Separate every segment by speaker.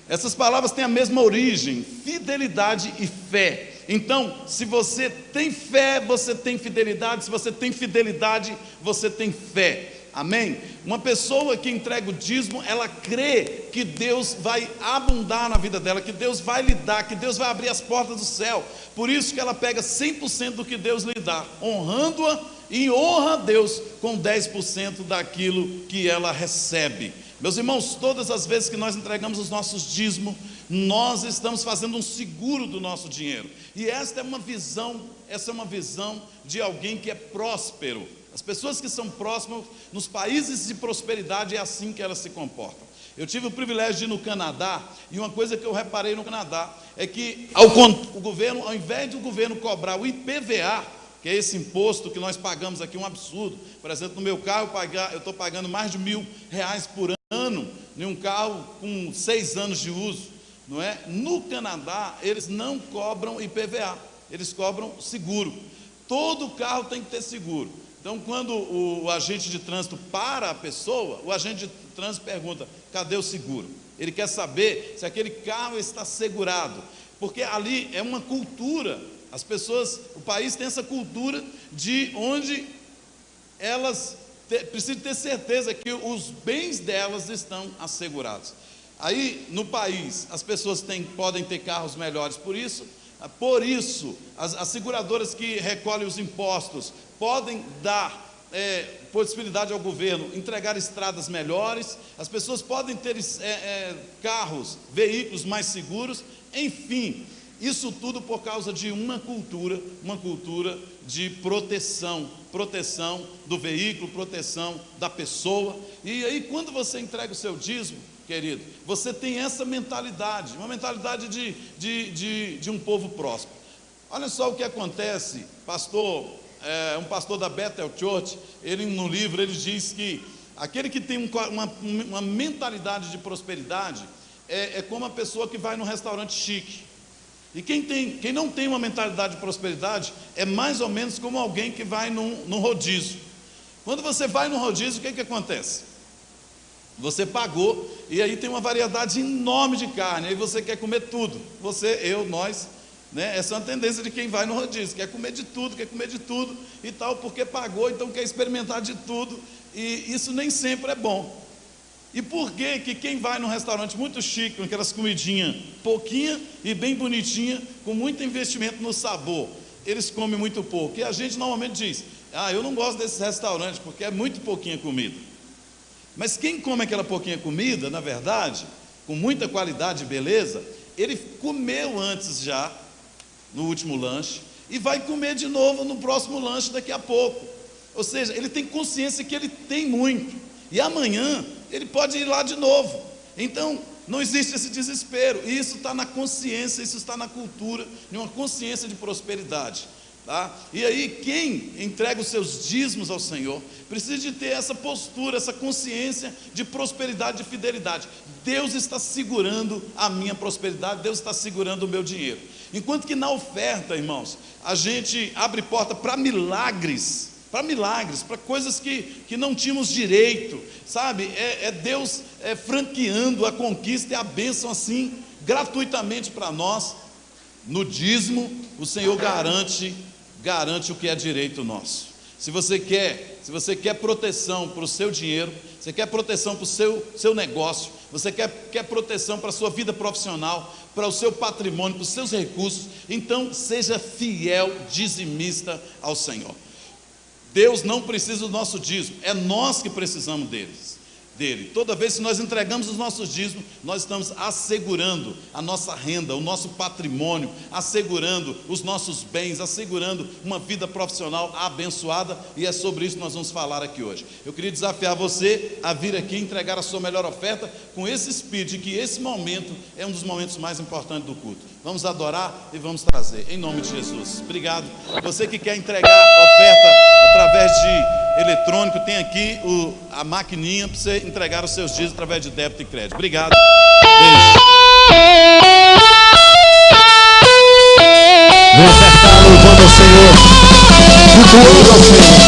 Speaker 1: Essas palavras têm a mesma origem: fidelidade e fé. Então, se você tem fé, você tem fidelidade. Se você tem fidelidade, você tem fé. Amém? Uma pessoa que entrega o dízimo, ela crê que Deus vai abundar na vida dela, que Deus vai lhe dar, que Deus vai abrir as portas do céu. Por isso que ela pega 100% do que Deus lhe dá, honrando-a, e honra a Deus com 10% daquilo que ela recebe. Meus irmãos, todas as vezes que nós entregamos os nossos dízimos, nós estamos fazendo um seguro do nosso dinheiro. E essa é uma visão de alguém que é próspero. As pessoas que são próximas, nos países de prosperidade, é assim que elas se comportam. Eu tive o privilégio de ir no Canadá, e uma coisa que eu reparei no Canadá é que o governo, ao invés de o governo cobrar o IPVA, que é esse imposto que nós pagamos aqui, um absurdo. Por exemplo, no meu carro eu estou pagando mais de R$1.000 por ano em um carro com 6 anos de uso, não é? No Canadá eles não cobram IPVA, eles cobram seguro. Todo carro tem que ter seguro. Então, quando o agente de trânsito para a pessoa, o agente de trânsito pergunta: cadê o seguro? Ele quer saber se aquele carro está segurado, porque ali é uma cultura. As pessoas, o país tem essa cultura de onde elas precisam ter certeza que os bens delas estão assegurados. Aí no país as pessoas podem ter carros melhores, por isso as seguradoras que recolhem os impostos podem dar possibilidade ao governo entregar estradas melhores, as pessoas podem ter carros, veículos mais seguros, enfim. Isso tudo por causa de uma cultura de proteção do veículo, proteção da pessoa. E aí, quando você entrega o seu dízimo, querido, você tem essa mentalidade, uma mentalidade de um povo próspero. Olha só o que acontece, um pastor da Bethel Church, no livro ele diz que aquele que tem uma mentalidade de prosperidade é como a pessoa que vai num restaurante chique. E quem não tem uma mentalidade de prosperidade é mais ou menos como alguém que vai num rodízio. Quando você vai no rodízio, o que acontece? Você pagou e aí tem uma variedade enorme de carne, aí você quer comer tudo. Nós, né? Essa é uma tendência de quem vai no rodízio, quer comer de tudo e tal, porque pagou, então quer experimentar de tudo, e isso nem sempre é bom. E por que quem vai num restaurante muito chique, com aquelas comidinhas pouquinha e bem bonitinha, com muito investimento no sabor, eles comem muito pouco? E a gente normalmente diz: eu não gosto desses restaurantes porque é muito pouquinha comida. Mas quem come aquela pouquinha comida, na verdade, com muita qualidade e beleza, ele comeu antes já, no último lanche, e vai comer de novo no próximo lanche daqui a pouco. Ou seja, ele tem consciência que ele tem muito, e amanhã ele pode ir lá de novo. Então, não existe esse desespero. E isso está na consciência, isso está na cultura de uma consciência de prosperidade, tá? E aí, quem entrega os seus dízimos ao Senhor precisa de ter essa postura, essa consciência de prosperidade, de fidelidade. Deus está segurando a minha prosperidade, Deus está segurando o meu dinheiro. Enquanto que na oferta, irmãos, a gente abre porta para milagres, para coisas que não tínhamos direito, sabe? É Deus franqueando a conquista e a bênção assim, gratuitamente para nós. No dízimo, o Senhor garante o que é direito nosso. Se você quer proteção para o seu dinheiro, você quer proteção para o seu negócio, você quer proteção para a sua vida profissional, para o seu patrimônio, para os seus recursos, então seja fiel dizimista ao Senhor. Deus não precisa do nosso dízimo, é nós que precisamos dele. Toda vez que nós entregamos os nossos dízimos, nós estamos assegurando a nossa renda, o nosso patrimônio, assegurando os nossos bens, assegurando uma vida profissional abençoada, e é sobre isso que nós vamos falar aqui hoje. Eu queria desafiar você a vir aqui entregar a sua melhor oferta com esse espírito, de que esse momento é um dos momentos mais importantes do culto. Vamos adorar e vamos trazer, em nome de Jesus. Obrigado. Você que quer entregar a oferta através de eletrônico, tem aqui a maquininha para você entregar os seus dízimos através de débito e crédito. Obrigado. Beijo.
Speaker 2: Vem ofertar louvando ao Senhor, cultuando ao Senhor.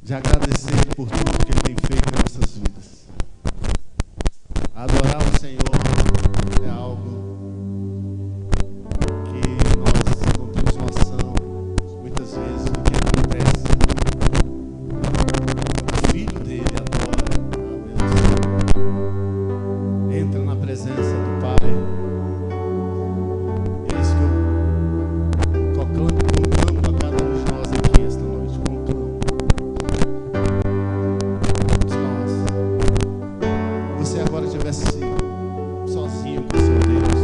Speaker 2: de agradecer Ele por tudo que Ele tem feito em nossas vidas. Adorar o Senhor é algo que nós não temos noção, muitas vezes, do que acontece. O filho dele adora, entra na presença do Pai. É isso que eu conclamo a cada um de nós aqui esta noite. Conclamo. Todos nós. Você agora estivesse sozinho com seu Deus.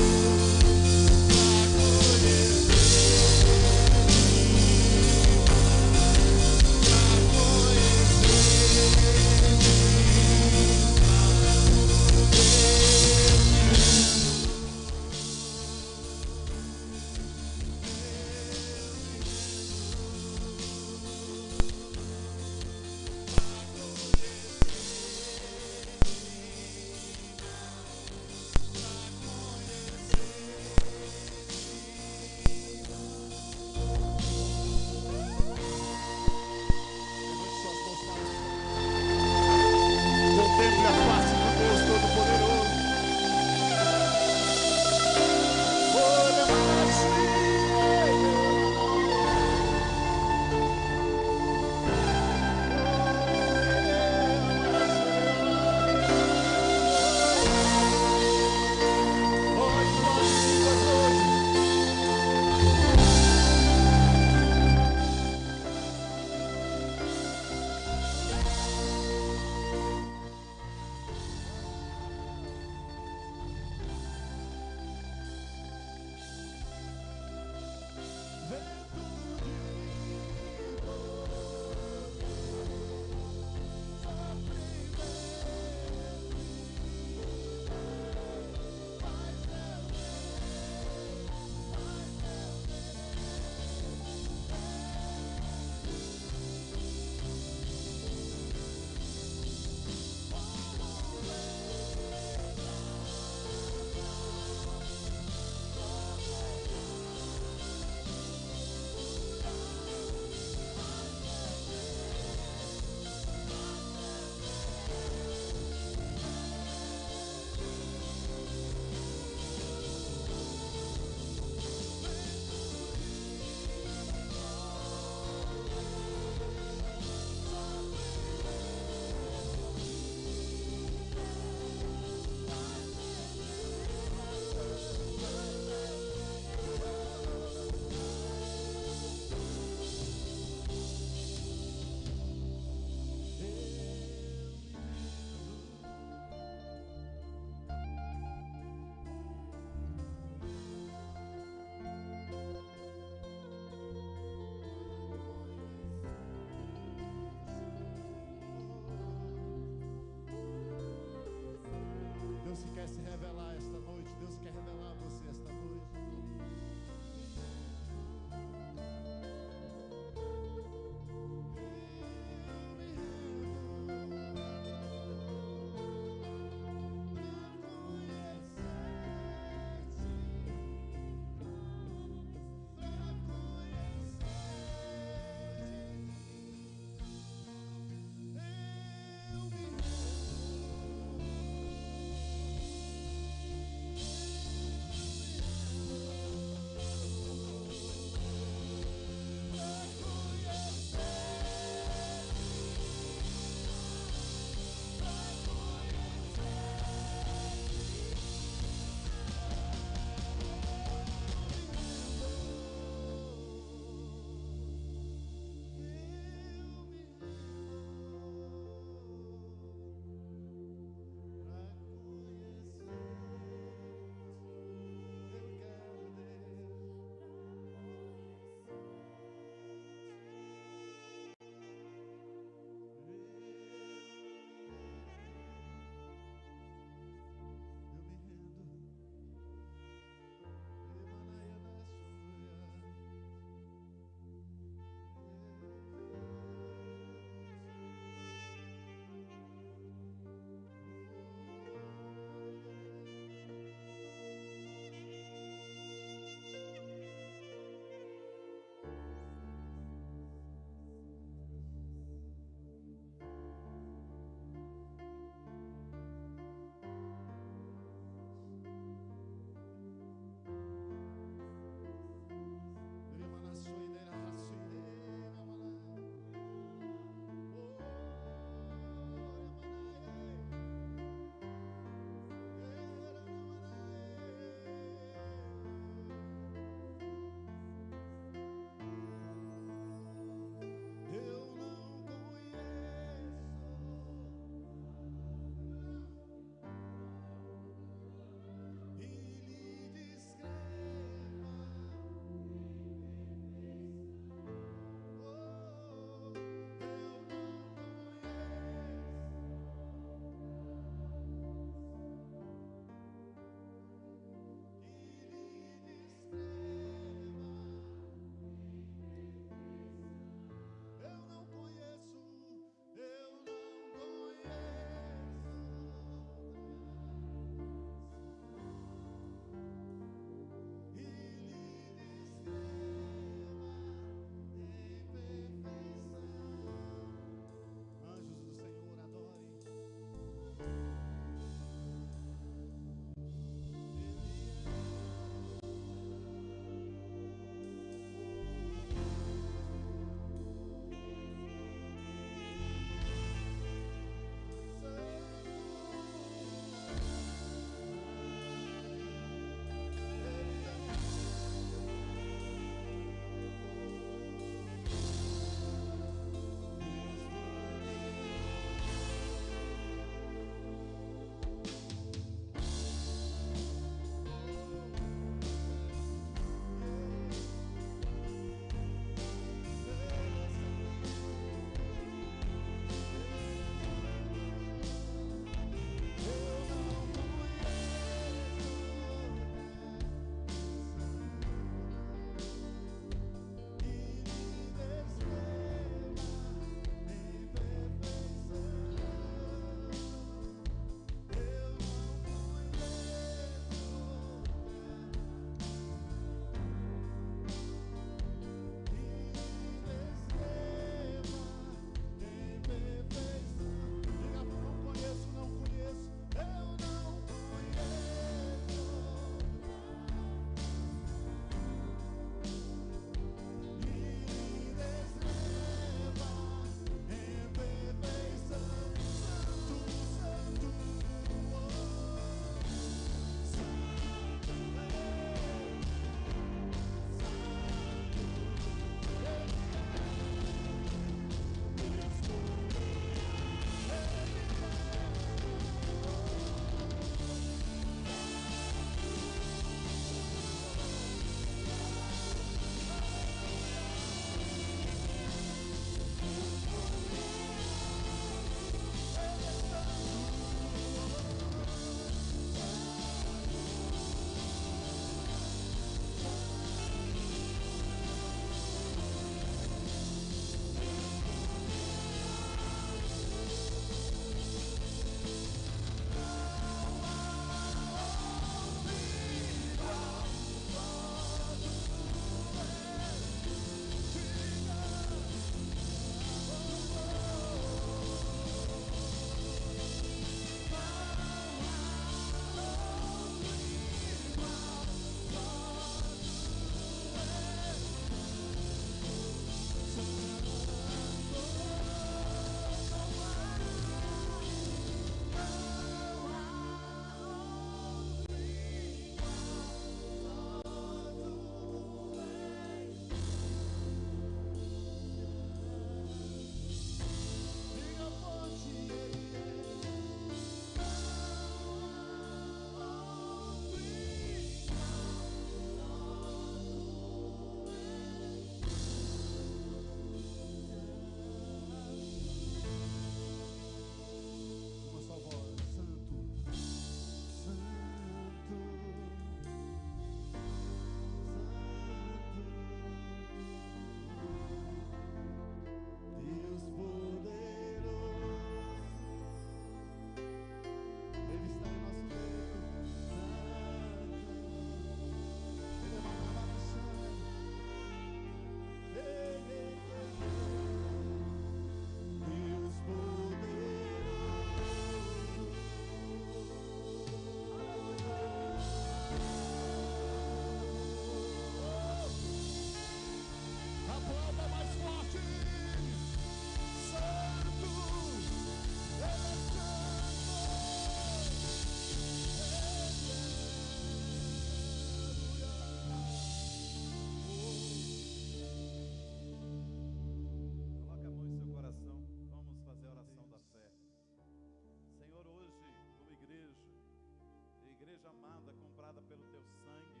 Speaker 1: igreja amada, comprada pelo teu sangue,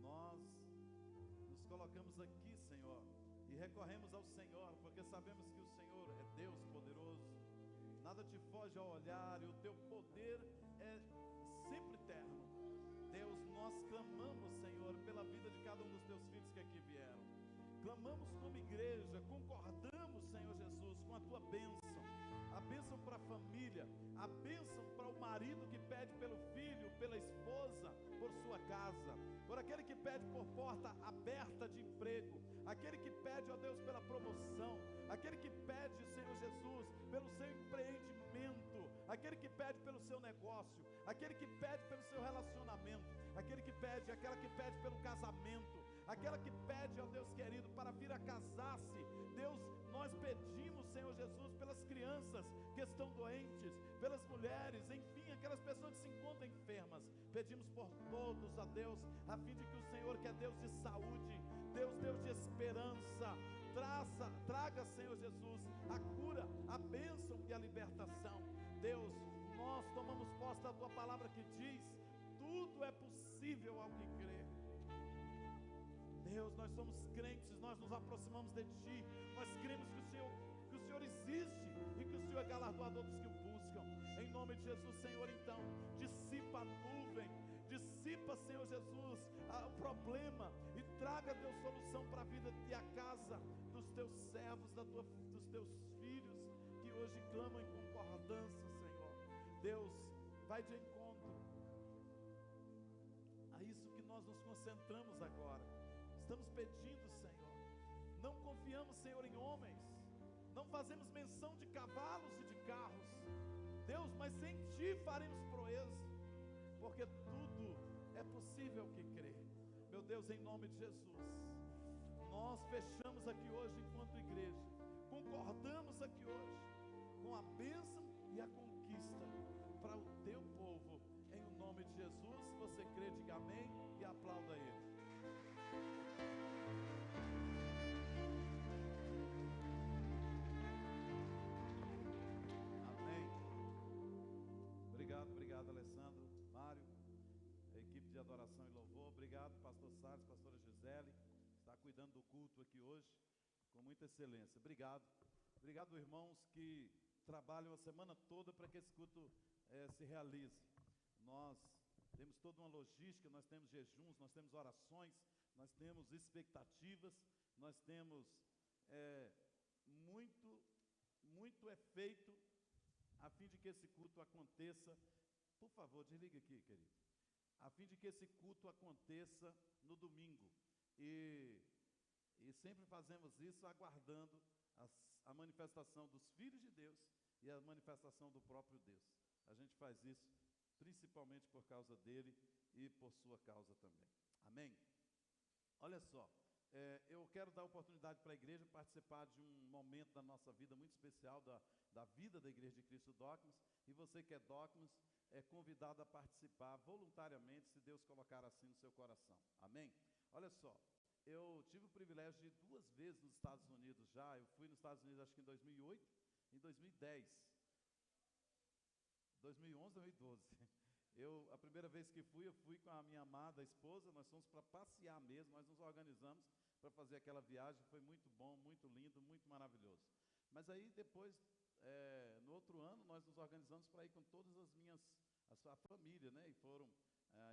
Speaker 1: nós nos colocamos aqui, Senhor, e recorremos ao Senhor, porque sabemos que o Senhor é Deus poderoso, nada te foge ao olhar, e o teu poder é sempre eterno. Deus, nós clamamos, Senhor, pela vida de cada um dos teus filhos que aqui vieram. Clamamos como igreja, concordamos, Senhor Jesus, com a tua bênção. A bênção para a família, a bênção para o marido que pede pelo filho, pela esposa, por sua casa, por aquele que pede por porta aberta de emprego, aquele que pede, ó Deus, pela promoção, aquele que pede, Senhor Jesus, pelo seu empreendimento, aquele que pede pelo seu negócio, aquele que pede pelo seu relacionamento, aquela que pede pelo casamento, aquela que pede, ó Deus querido, para vir a casar-se. Deus, nós pedimos, Senhor Jesus, pelas crianças que estão doentes, pelas mulheres, enfim, aquelas pessoas que se encontram enfermas. Pedimos por todos, ó Deus, a fim de que o Senhor, que é Deus de saúde, Deus de esperança, traga, Senhor Jesus, a cura, a bênção e a libertação. Deus, nós tomamos posse da tua palavra que diz: tudo é possível ao que crê. Deus, nós somos crentes, nós nos aproximamos de Ti, nós cremos que o Senhor existe e que o Senhor é galardoador dos que o buscam. Em nome de Jesus, Senhor, então, dissipa a nuvem, dissipa, Senhor Jesus, o problema e traga, Deus, solução para a vida e a casa dos Teus servos, dos Teus filhos, que hoje clamam em concordância, Senhor. Deus, vai de encontro a isso que nós nos concentramos agora. Estamos pedindo, Senhor, não confiamos, Senhor, em homens, não fazemos menção de cavalos e de carros, Deus, mas em Ti faremos proeza, porque tudo é possível que crê. Meu Deus, em nome de Jesus, nós fechamos aqui hoje enquanto igreja, concordamos aqui hoje com a bênção e a conquista para o Teu povo, em nome de Jesus. Se você crê, diga amém e aplauda Ele. Obrigado, Alessandro, Mário, a equipe de adoração e louvor. Obrigado, pastor Salles, pastora Gisele, está cuidando do culto aqui hoje, com muita excelência. Obrigado, irmãos que trabalham a semana toda para que esse culto se realize. Nós temos toda uma logística, nós temos jejuns, nós temos orações, nós temos expectativas, nós temos muito é feito a fim de que esse culto aconteça. Por favor, desliga aqui, querido. A fim de que esse culto aconteça no domingo. E sempre fazemos isso aguardando a manifestação dos filhos de Deus e a manifestação do próprio Deus. A gente faz isso principalmente por causa dele e por sua causa também. Amém? Olha só, eu quero dar oportunidade para a igreja participar de um momento da nossa vida muito especial, da vida da Igreja de Cristo Docmas, e você que é Docmas, é convidado a participar voluntariamente, se Deus colocar assim no seu coração. Amém? Olha só, eu tive o privilégio de ir 2 vezes nos Estados Unidos já. Eu fui nos Estados Unidos acho que em 2008 e em 2010, 2011, 2012. A primeira vez que eu fui com a minha amada esposa. Nós fomos para passear mesmo, nós nos organizamos para fazer aquela viagem. Foi muito bom, muito lindo, muito maravilhoso. Mas aí depois, no outro ano, nós nos organizamos para ir com todas a família, né? E foram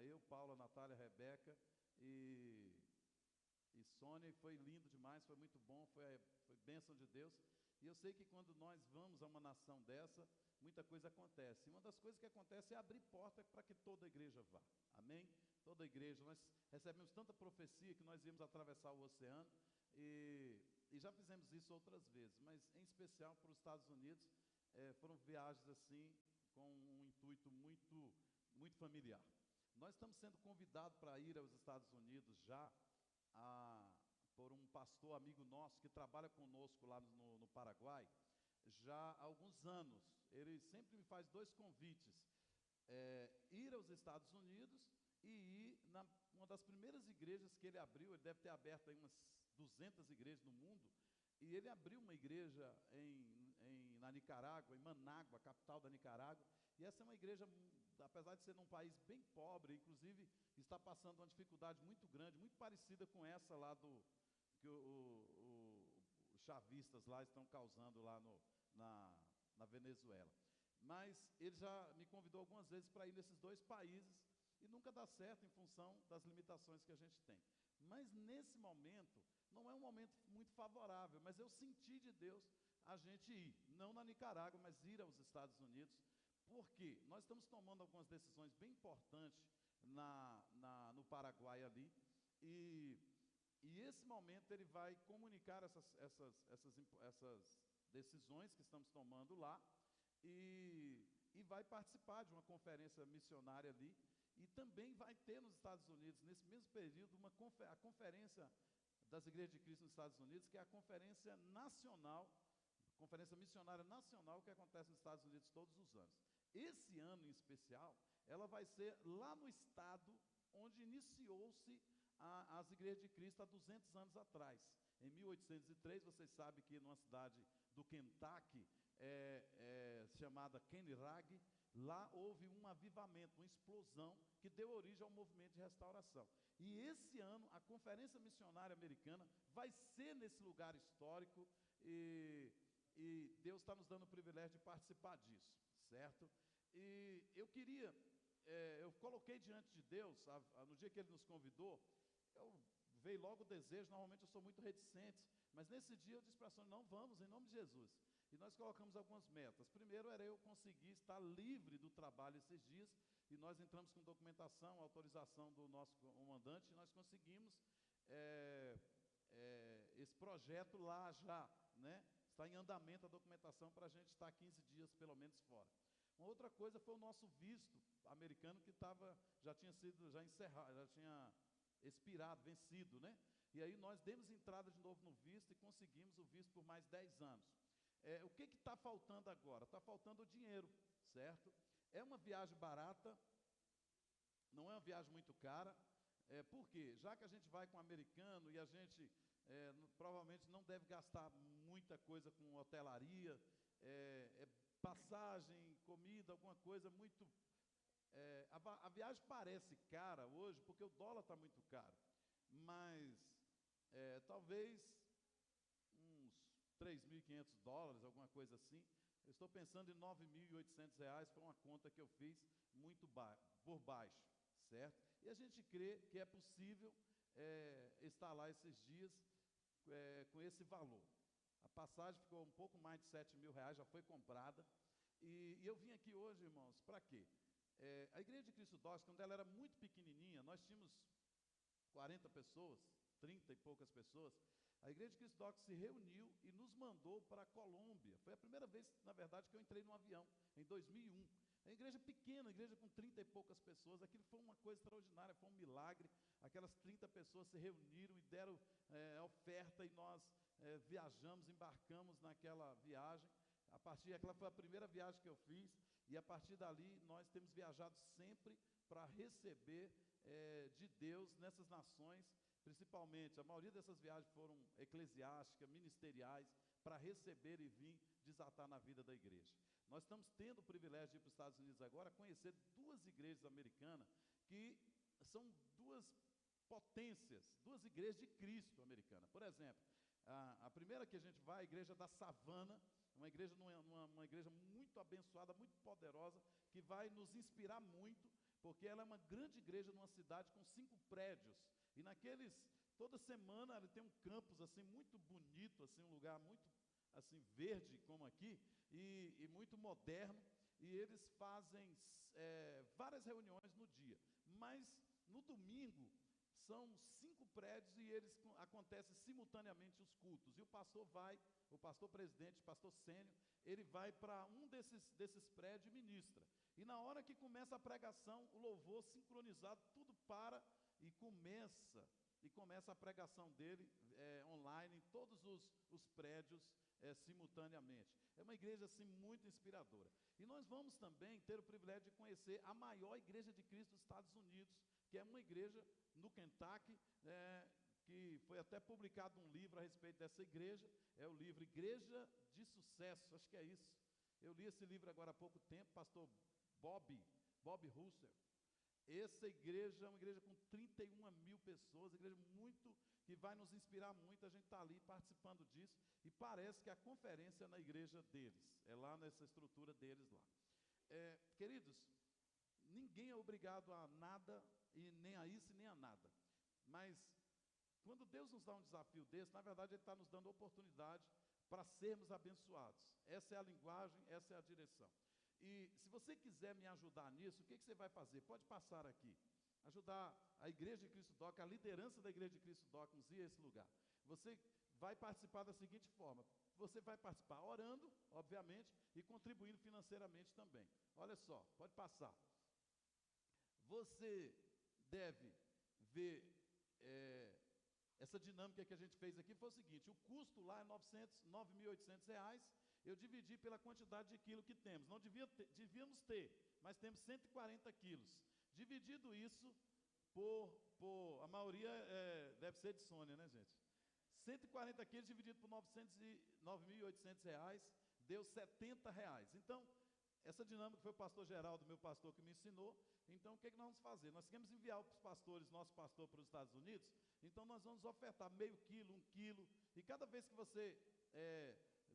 Speaker 1: eu, Paula, Natália, Rebeca e Sônia, e foi lindo demais, foi muito bom, foi bênção de Deus. E eu sei que quando nós vamos a uma nação dessa, muita coisa acontece. E uma das coisas que acontece é abrir porta para que toda a igreja vá. Amém? Toda a igreja. Nós recebemos tanta profecia que nós íamos atravessar o oceano, e já fizemos isso outras vezes, mas em especial para os Estados Unidos, foram viagens assim, com um intuito muito, muito familiar. Nós estamos sendo convidados para ir aos Estados Unidos já, por um pastor amigo nosso que trabalha conosco lá no Paraguai, já há alguns anos. Ele sempre me faz 2 convites, ir aos Estados Unidos e ir uma das primeiras igrejas que ele abriu. Ele deve ter aberto aí umas 200 igrejas no mundo, e ele abriu uma igreja na Nicarágua, em Manágua, capital da Nicarágua, e essa é uma igreja apesar de ser num país bem pobre, inclusive está passando uma dificuldade muito grande, muito parecida com essa lá que os chavistas lá estão causando lá na Venezuela. Mas ele já me convidou algumas vezes para ir nesses dois países e nunca dá certo em função das limitações que a gente tem. Mas nesse momento, não é um momento muito favorável, mas eu senti de Deus a gente ir, não na Nicarágua, mas ir aos Estados Unidos, porque nós estamos tomando algumas decisões bem importantes no Paraguai ali, e esse momento ele vai comunicar essas decisões que estamos tomando lá, e vai participar de uma conferência missionária ali, e também vai ter nos Estados Unidos, nesse mesmo período, a conferência das Igrejas de Cristo nos Estados Unidos, que é a conferência nacional, conferência missionária nacional, que acontece nos Estados Unidos todos os anos. Esse ano em especial, ela vai ser lá no estado onde iniciou-se as Igrejas de Cristo há 200 anos atrás. Em 1803, vocês sabem que numa cidade do Kentucky, chamada Kennesaw, lá houve um avivamento, uma explosão que deu origem ao movimento de restauração. E esse ano, a Conferência Missionária Americana vai ser nesse lugar histórico, e Deus está nos dando o privilégio de participar disso, certo? E eu coloquei diante de Deus, no dia que Ele nos convidou, veio logo o desejo. Normalmente eu sou muito reticente, mas nesse dia eu disse para a Sônia: não, vamos, em nome de Jesus. E nós colocamos algumas metas. Primeiro era eu conseguir estar livre do trabalho esses dias, e nós entramos com documentação, autorização do nosso comandante, e nós conseguimos esse projeto lá já, né? Está em andamento a documentação para a gente estar 15 dias pelo menos fora. Uma outra coisa foi o nosso visto americano, que já tinha sido encerrado, já tinha expirado, vencido, né? E aí nós demos entrada de novo no visto e conseguimos o visto por mais 10 anos. O que está faltando agora? Está faltando o dinheiro, certo? É uma viagem barata, não é uma viagem muito cara. Por quê? Já que a gente vai com um americano e a gente provavelmente não deve gastar muita coisa com hotelaria, passagem, comida, alguma coisa muito... a viagem parece cara hoje porque o dólar está muito caro, mas talvez uns $3.500, alguma coisa assim. Eu estou pensando em R$9.800, foi uma conta que eu fiz muito por baixo, certo? E a gente crê que é possível estar lá esses dias com esse valor. A passagem ficou um pouco mais de R$7.000, já foi comprada, e eu vim aqui hoje, irmãos, para quê? A Igreja de Cristo Dox, quando ela era muito pequenininha, nós tínhamos 40 pessoas, 30 e poucas pessoas. A Igreja de Cristo Dox se reuniu e nos mandou para a Colômbia. Foi a primeira vez, na verdade, que eu entrei num avião, em 2001. A igreja pequena, a igreja com 30 e poucas pessoas, aquilo foi uma coisa extraordinária, foi um milagre. Aquelas 30 pessoas se reuniram e deram a oferta, e nós viajamos, embarcamos naquela viagem. Aquela foi a primeira viagem que eu fiz, e a partir dali nós temos viajado sempre para receber de Deus nessas nações. Principalmente, a maioria dessas viagens foram eclesiásticas, ministeriais, para receber e vir desatar na vida da igreja. Nós estamos tendo o privilégio de ir para os Estados Unidos agora, conhecer duas igrejas americanas, que são duas potências, duas igrejas de Cristo americanas. Por exemplo, a primeira que a gente vai, a igreja da Savana, uma igreja muito abençoada, muito poderosa, que vai nos inspirar muito, porque ela é uma grande igreja numa cidade com 5 prédios, e toda semana ela tem um campus assim muito bonito, assim, um lugar muito assim verde como aqui, e muito moderno, e eles fazem várias reuniões no dia, mas no domingo são 5 prédios e acontecem simultaneamente os cultos, e o pastor presidente, pastor sênior, ele vai para um desses prédios e ministra. E na hora que começa a pregação, o louvor sincronizado, tudo para e começa a pregação dele online em todos os prédios simultaneamente. É uma igreja assim muito inspiradora. E nós vamos também ter o privilégio de conhecer a maior igreja de Cristo dos Estados Unidos, que é uma igreja no Kentucky, que foi até publicado um livro a respeito dessa igreja. É o livro Igreja de Sucesso, acho que é isso. Eu li esse livro agora há pouco tempo, pastor Bob Bob Russell. Essa igreja é uma igreja com 31 mil pessoas, igreja muito, que vai nos inspirar muito, a gente está ali participando disso, e parece que a conferência é na igreja deles, é lá nessa estrutura deles lá. Queridos, ninguém é obrigado a nada, e nem a isso, nem a nada, mas quando Deus nos dá um desafio desse, na verdade Ele está nos dando oportunidade para sermos abençoados. Essa é a linguagem, essa é a direção. E se você quiser me ajudar nisso, o que você vai fazer? Pode passar aqui. Ajudar a Igreja de Cristo Dawkins, a liderança da Igreja de Cristo Dawkins ir a esse lugar. Você vai participar da seguinte forma. Você vai participar orando, obviamente, e contribuindo financeiramente também. Olha só, pode passar. Você deve ver essa dinâmica que a gente fez aqui foi o seguinte: o custo lá é R$9.800, eu dividi pela quantidade de quilo que temos. Não devíamos ter, mas temos 140 quilos. Dividido isso a maioria deve ser de Sônia, né, gente? 140 quilos dividido por R$9.800 deu R$70. Então, essa dinâmica foi o pastor Geraldo, meu pastor, que me ensinou. Então, o que nós vamos fazer? Nós queremos enviar para os pastores, nosso pastor, para os Estados Unidos. Então, nós vamos ofertar meio quilo, 1 quilo. E cada vez que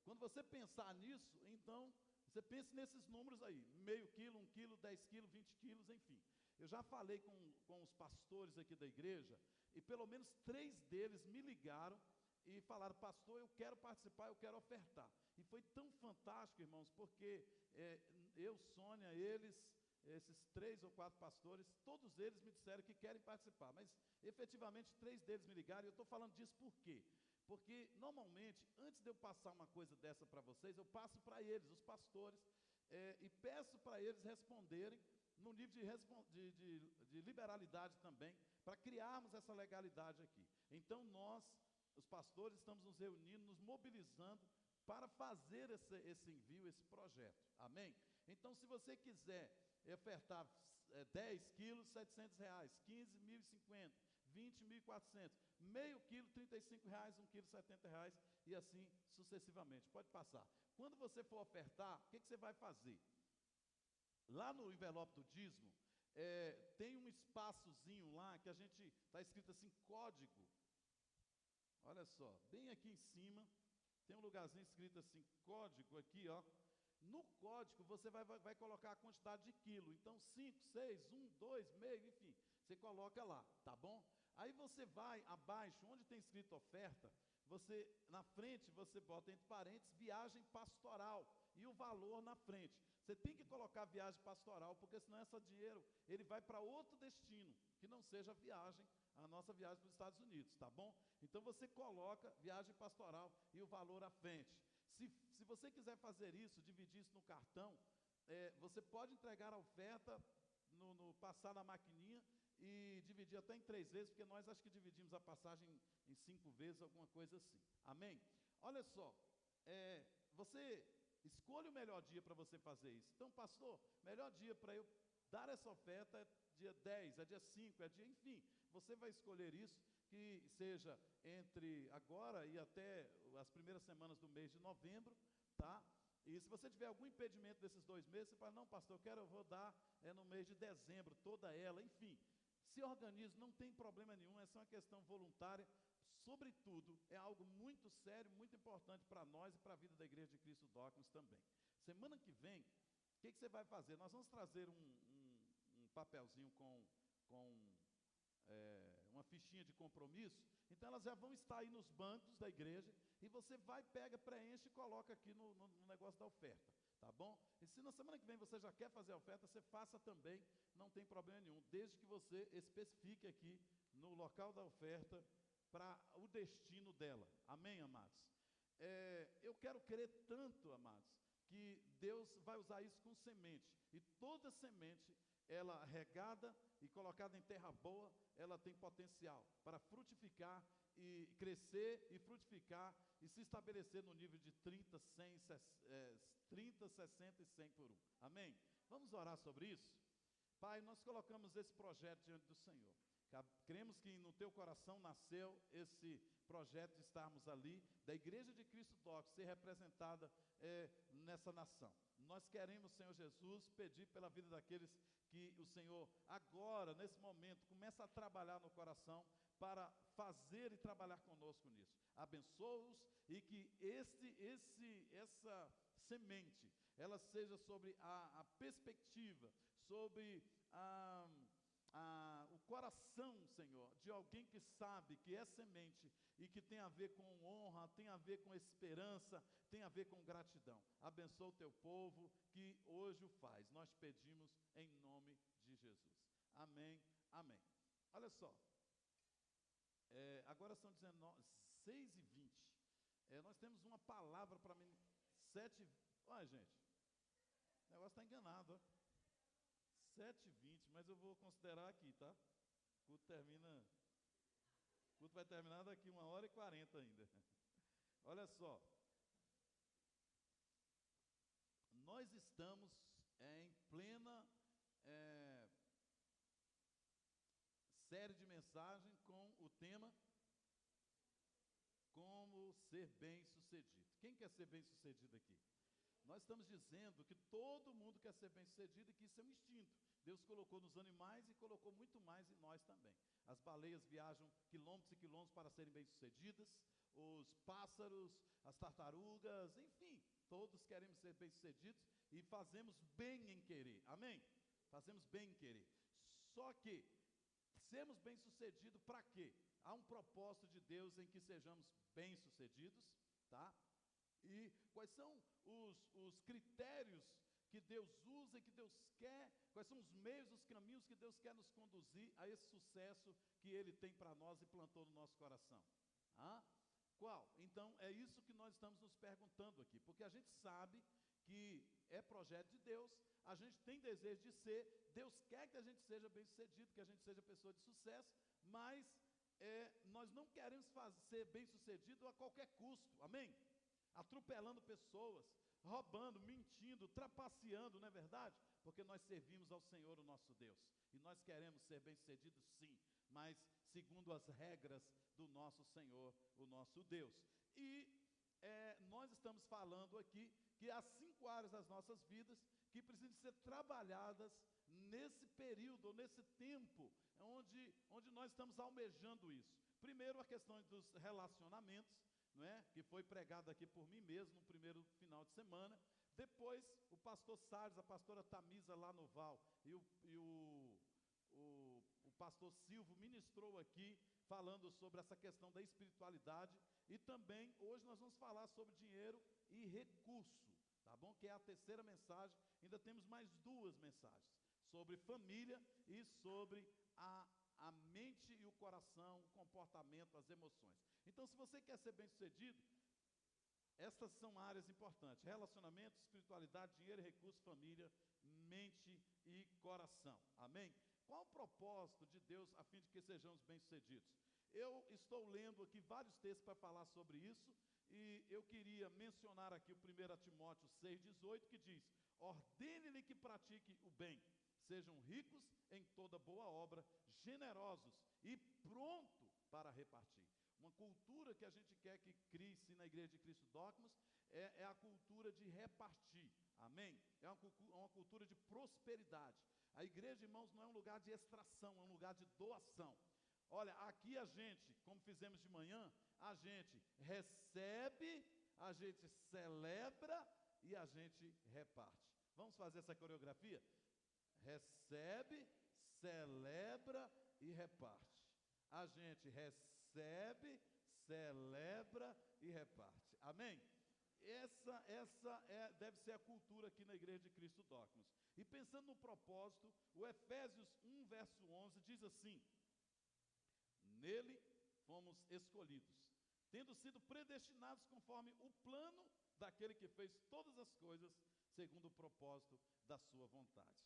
Speaker 1: quando você pensar nisso, então, você pense nesses números aí. Meio quilo, 1 quilo, 10 quilos, 20 quilos, enfim. Eu já falei com os pastores aqui da igreja, e pelo menos 3 deles me ligaram e falaram: pastor, eu quero participar, eu quero ofertar. E foi tão fantástico, irmãos, porque eu, Sônia, esses 3 ou 4 pastores, todos eles me disseram que querem participar, mas efetivamente 3 deles me ligaram, e eu estou falando disso por quê? Porque normalmente, antes de eu passar uma coisa dessa para vocês, eu passo para eles, os pastores, e peço para eles responderem no nível de liberalidade também, para criarmos essa legalidade aqui. Então nós, os pastores, estamos nos reunindo, nos mobilizando para fazer esse envio, esse projeto. Amém? Então, se você quiser ofertar 10 quilos, R$700, 15, R$1.050, 20, R$1.400, meio quilo, R$35, 1 quilo, R$70, e assim sucessivamente. Pode passar. Quando você for ofertar, o que você vai fazer? Lá no envelope do dízimo, tem um espaçozinho lá que a gente está escrito assim, código. Olha só, bem aqui em cima, tem um lugarzinho escrito assim, código aqui, ó. No código você vai colocar a quantidade de quilo. Então 5, 6, 1, 2, meio, enfim, você coloca lá, tá bom? Aí você vai abaixo, onde tem escrito oferta, na frente você bota entre parênteses viagem pastoral e o valor na frente. Você tem que colocar viagem pastoral, porque senão esse dinheiro ele vai para outro destino, que não seja a nossa viagem para os Estados Unidos, tá bom? Então você coloca viagem pastoral e o valor à frente. Se você quiser fazer isso, dividir isso no cartão, você pode entregar a oferta, passar na maquininha e dividir até em 3 vezes, porque nós acho que dividimos a passagem em 5 vezes, alguma coisa assim. Amém? Olha só, você escolhe o melhor dia para você fazer isso. Então, pastor, melhor dia para eu dar essa oferta é dia 10, é dia 5, enfim, você vai escolher isso, que seja entre agora e até as primeiras semanas do mês de novembro, tá? E se você tiver algum impedimento desses 2 meses, você fala: não, pastor, eu vou dar no mês de dezembro, toda ela, enfim. Se organize, não tem problema nenhum, essa é uma questão voluntária, sobretudo, é algo muito sério, muito importante para nós e para a vida da Igreja de Cristo Dawkins também. Semana que vem, o que você vai fazer? Nós vamos trazer um papelzinho com uma fichinha de compromisso, então elas já vão estar aí nos bancos da igreja, e você pega, preenche e coloca aqui no negócio da oferta, tá bom? E se na semana que vem você já quer fazer a oferta, você faça também, não tem problema nenhum, desde que você especifique aqui no local da oferta, para o destino dela. Amém, amados? Eu quero crer tanto, amados, que Deus vai usar isso com semente, e toda semente, ela regada e colocada em terra boa, ela tem potencial para frutificar e crescer e frutificar e se estabelecer no nível de 30, 60 e 100 por 1. Amém? Vamos orar sobre isso? Pai, nós colocamos esse projeto diante do Senhor. Cremos que no teu coração nasceu esse projeto de estarmos ali, da Igreja de Cristo Dawkins ser representada nessa nação. Nós queremos, Senhor Jesus, pedir pela vida daqueles que que o Senhor agora, nesse momento, começa a trabalhar no coração para fazer e trabalhar conosco nisso. Abençoa-os e que essa semente, ela seja sobre a perspectiva, sobre o coração, Senhor, de alguém que sabe que é semente e que tem a ver com honra, tem a ver com esperança, tem a ver com gratidão. Abençoa o teu povo que hoje o faz. Nós pedimos em nome de Jesus. Amém, amém. Olha só, agora são 6h20. Nós temos uma palavra para mim. 7. Olha, gente, o negócio está enganado, ó. 7h20, mas eu vou considerar aqui, tá? O culto vai terminar daqui 1h40 ainda. Olha só, nós estamos em plena série de mensagem com o tema Como Ser Bem-Sucedido. Quem quer ser bem-sucedido aqui? Nós estamos dizendo que todo mundo quer ser bem-sucedido e que isso é um instinto. Deus colocou nos animais e colocou muito mais em nós também. As baleias viajam quilômetros e quilômetros para serem bem-sucedidas, os pássaros, as tartarugas, enfim, todos queremos ser bem-sucedidos e fazemos bem em querer, amém? Fazemos bem em querer. Só que, sermos bem-sucedidos para quê? Há um propósito de Deus em que sejamos bem-sucedidos, tá? E quais são os critérios que Deus usa e que Deus quer, quais são os meios, os caminhos que Deus quer nos conduzir a esse sucesso que Ele tem para nós e plantou no nosso coração? Qual? Então é isso que nós estamos nos perguntando aqui, porque a gente sabe que é projeto de Deus, a gente tem desejo de ser, Deus quer que a gente seja bem sucedido, que a gente seja pessoa de sucesso, mas nós não queremos ser bem sucedido a qualquer custo, amém? Atropelando pessoas, roubando, mentindo, trapaceando, não é verdade? Porque nós servimos ao Senhor, o nosso Deus, e nós queremos ser bem-sucedidos sim, mas segundo as regras do nosso Senhor, o nosso Deus. E nós estamos falando aqui que há 5 áreas das nossas vidas que precisam ser trabalhadas nesse período, ou nesse tempo, onde nós estamos almejando isso. Primeiro, a questão dos relacionamentos, não é? Que foi pregado aqui por mim mesmo no primeiro final de semana. Depois, o pastor Salles, a pastora Tamisa lá no Val e o pastor Silvio ministrou aqui, falando sobre essa questão da espiritualidade. E também, hoje nós vamos falar sobre dinheiro e recurso, tá bom? Que é a terceira mensagem. Ainda temos mais 2 mensagens, sobre família e sobre a mente e o coração, o comportamento, as emoções. Então, se você quer ser bem-sucedido, estas são áreas importantes: relacionamento, espiritualidade, dinheiro, recurso, família, mente e coração. Amém? Qual o propósito de Deus a fim de que sejamos bem-sucedidos? Eu estou lendo aqui vários textos para falar sobre isso, e eu queria mencionar aqui o 1 Timóteo 6,18, que diz: ordene-lhe que pratique o bem, sejam ricos em toda boa obra, generosos e pronto para repartir. Uma cultura que a gente quer que crie-se na Igreja de Cristo Dogmas é a cultura de repartir, amém? É uma cultura de prosperidade. A igreja, irmãos, não é um lugar de extração, é um lugar de doação. Olha, aqui a gente, como fizemos de manhã, a gente recebe, a gente celebra e a gente reparte. Vamos fazer essa coreografia? Recebe, celebra e reparte. A gente recebe, celebra e reparte. Amém? Essa deve ser a cultura aqui na Igreja de Cristo Dogmas. E pensando no propósito, o Efésios 1, verso 11 diz assim: nele fomos escolhidos, tendo sido predestinados conforme o plano daquele que fez todas as coisas segundo o propósito da sua vontade.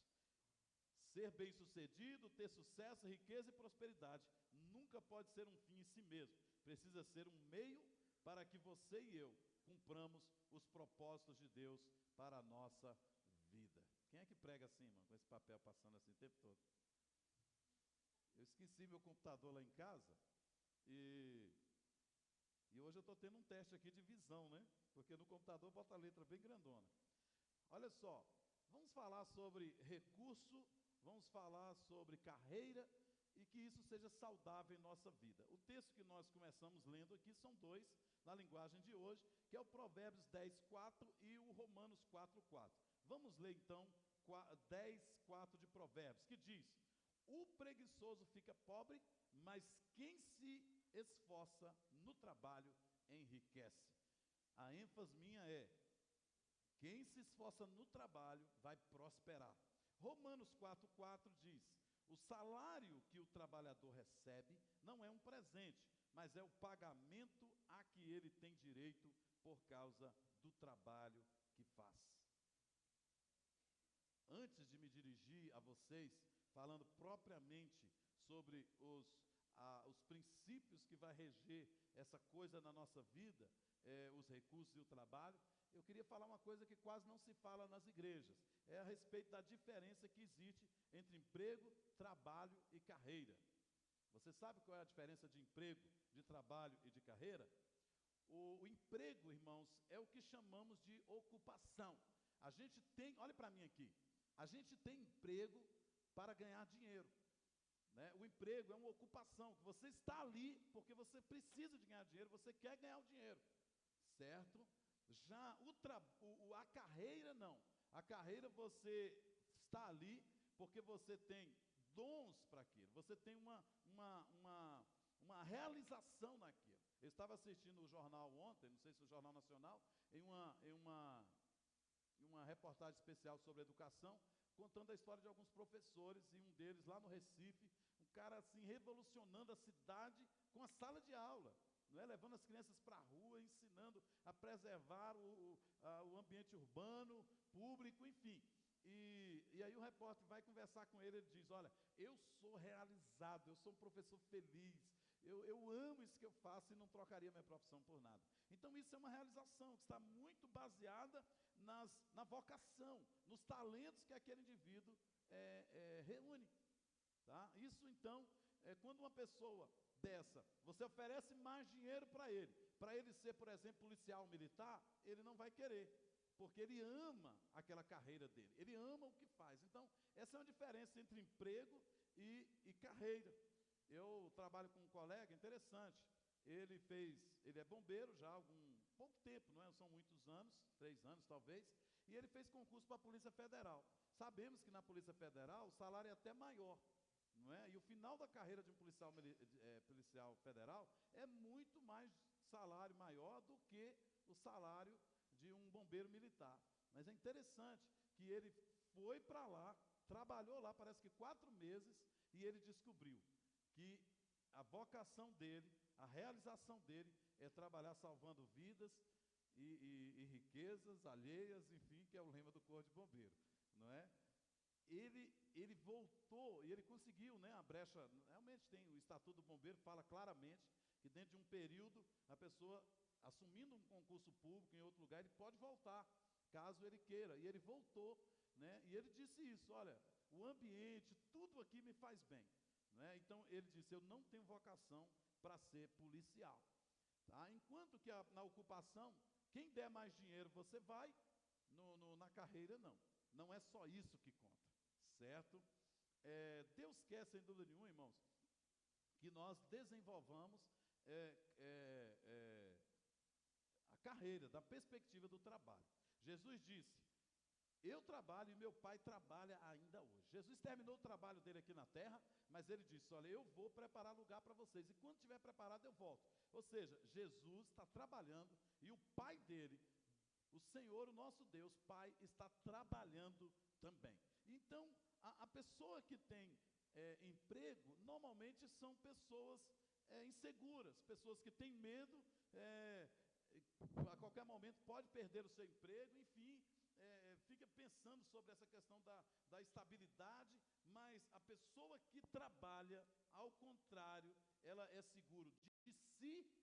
Speaker 1: Ser bem-sucedido, ter sucesso, riqueza e prosperidade nunca pode ser um fim em si mesmo. Precisa ser um meio para que você e eu cumpramos os propósitos de Deus para a nossa vida. Quem é que prega assim, irmão, com esse papel passando assim o tempo todo? Eu esqueci meu computador lá em casa e hoje eu estou tendo um teste aqui de visão, né? Porque no computador bota a letra bem grandona. Olha só, vamos falar sobre recurso vamos falar sobre carreira e que isso seja saudável em nossa vida. O texto que nós começamos lendo aqui são dois, na linguagem de hoje, que é o Provérbios 10:4 e o Romanos 4:4. Vamos ler então 10:4 de Provérbios, que diz: o preguiçoso fica pobre, mas quem se esforça no trabalho enriquece. A ênfase minha é: quem se esforça no trabalho vai prosperar. Romanos 4:4 diz: o salário que o trabalhador recebe não é um presente, mas é o pagamento a que ele tem direito por causa do trabalho que faz. Antes de me dirigir a vocês, falando propriamente sobre os princípios que vai reger essa coisa na nossa vida, os recursos e o trabalho, eu queria falar uma coisa que quase não se fala nas igrejas, é a respeito da diferença que existe entre emprego, trabalho e carreira. Você sabe qual é a diferença de emprego, de trabalho e de carreira? O emprego, irmãos, é o que chamamos de ocupação. A gente tem, olhe para mim aqui, a gente tem emprego para ganhar dinheiro, né? O emprego é uma ocupação, que você está ali porque você precisa de ganhar dinheiro, você quer ganhar o dinheiro, certo? Já a carreira não, a carreira você está ali porque você tem dons para aquilo, você tem uma realização naquilo. Eu estava assistindo o jornal ontem, não sei se o Jornal Nacional, em uma reportagem especial sobre educação, contando a história de alguns professores, e um deles lá no Recife, um cara assim revolucionando a cidade com a sala de aula, não é? Levando as crianças para a rua, ensinando a preservar o ambiente urbano, público, enfim. E aí o repórter vai conversar com ele, ele diz: olha, eu sou realizado, eu sou um professor feliz, eu amo isso que eu faço e não trocaria minha profissão por nada. Então isso é uma realização que está muito baseada na vocação, nos talentos que aquele indivíduo reúne, tá? Isso então, quando uma pessoa dessa, você oferece mais dinheiro para ele ser, por exemplo, policial militar, ele não vai querer, porque ele ama aquela carreira dele, ele ama o que faz. Então, essa é uma diferença entre emprego e carreira. Eu trabalho com um colega interessante, ele é bombeiro já há pouco tempo, não é? São muitos anos, 3 anos talvez, e ele fez concurso para a Polícia Federal. Sabemos que na Polícia Federal o salário é até maior, não é? E o final da carreira de um policial federal é muito mais salário maior do que o salário de um bombeiro militar. Mas é interessante que ele foi para lá, trabalhou lá, parece que 4 meses, e ele descobriu que a vocação dele, a realização dele é trabalhar salvando vidas e riquezas alheias, enfim, que é o lema do Corpo de Bombeiro, não é? Ele voltou e ele conseguiu, né, a brecha. Realmente tem o Estatuto do Bombeiro, fala claramente que dentro de um período a pessoa assumindo um concurso público em outro lugar, ele pode voltar, caso ele queira. E ele voltou, né? E ele disse isso: olha, o ambiente, tudo aqui me faz bem, né? Então ele disse: eu não tenho vocação para ser policial, tá? Enquanto que na ocupação, quem der mais dinheiro você vai, na carreira não é só isso que conta, certo? Deus quer, sem dúvida nenhuma, irmãos, que nós desenvolvamos a carreira, da perspectiva do trabalho. Jesus disse: eu trabalho e meu Pai trabalha ainda hoje. Jesus terminou o trabalho dele aqui na terra, mas ele disse: olha, eu vou preparar lugar para vocês, e quando estiver preparado eu volto. Ou seja, Jesus está trabalhando, e o Pai dele, o Senhor, o nosso Deus, Pai, está trabalhando também. Então, a pessoa que tem emprego, normalmente são pessoas inseguras, pessoas que têm medo, a qualquer momento pode perder o seu emprego, enfim, fica pensando sobre essa questão da estabilidade. Mas a pessoa que trabalha, ao contrário, ela é segura de si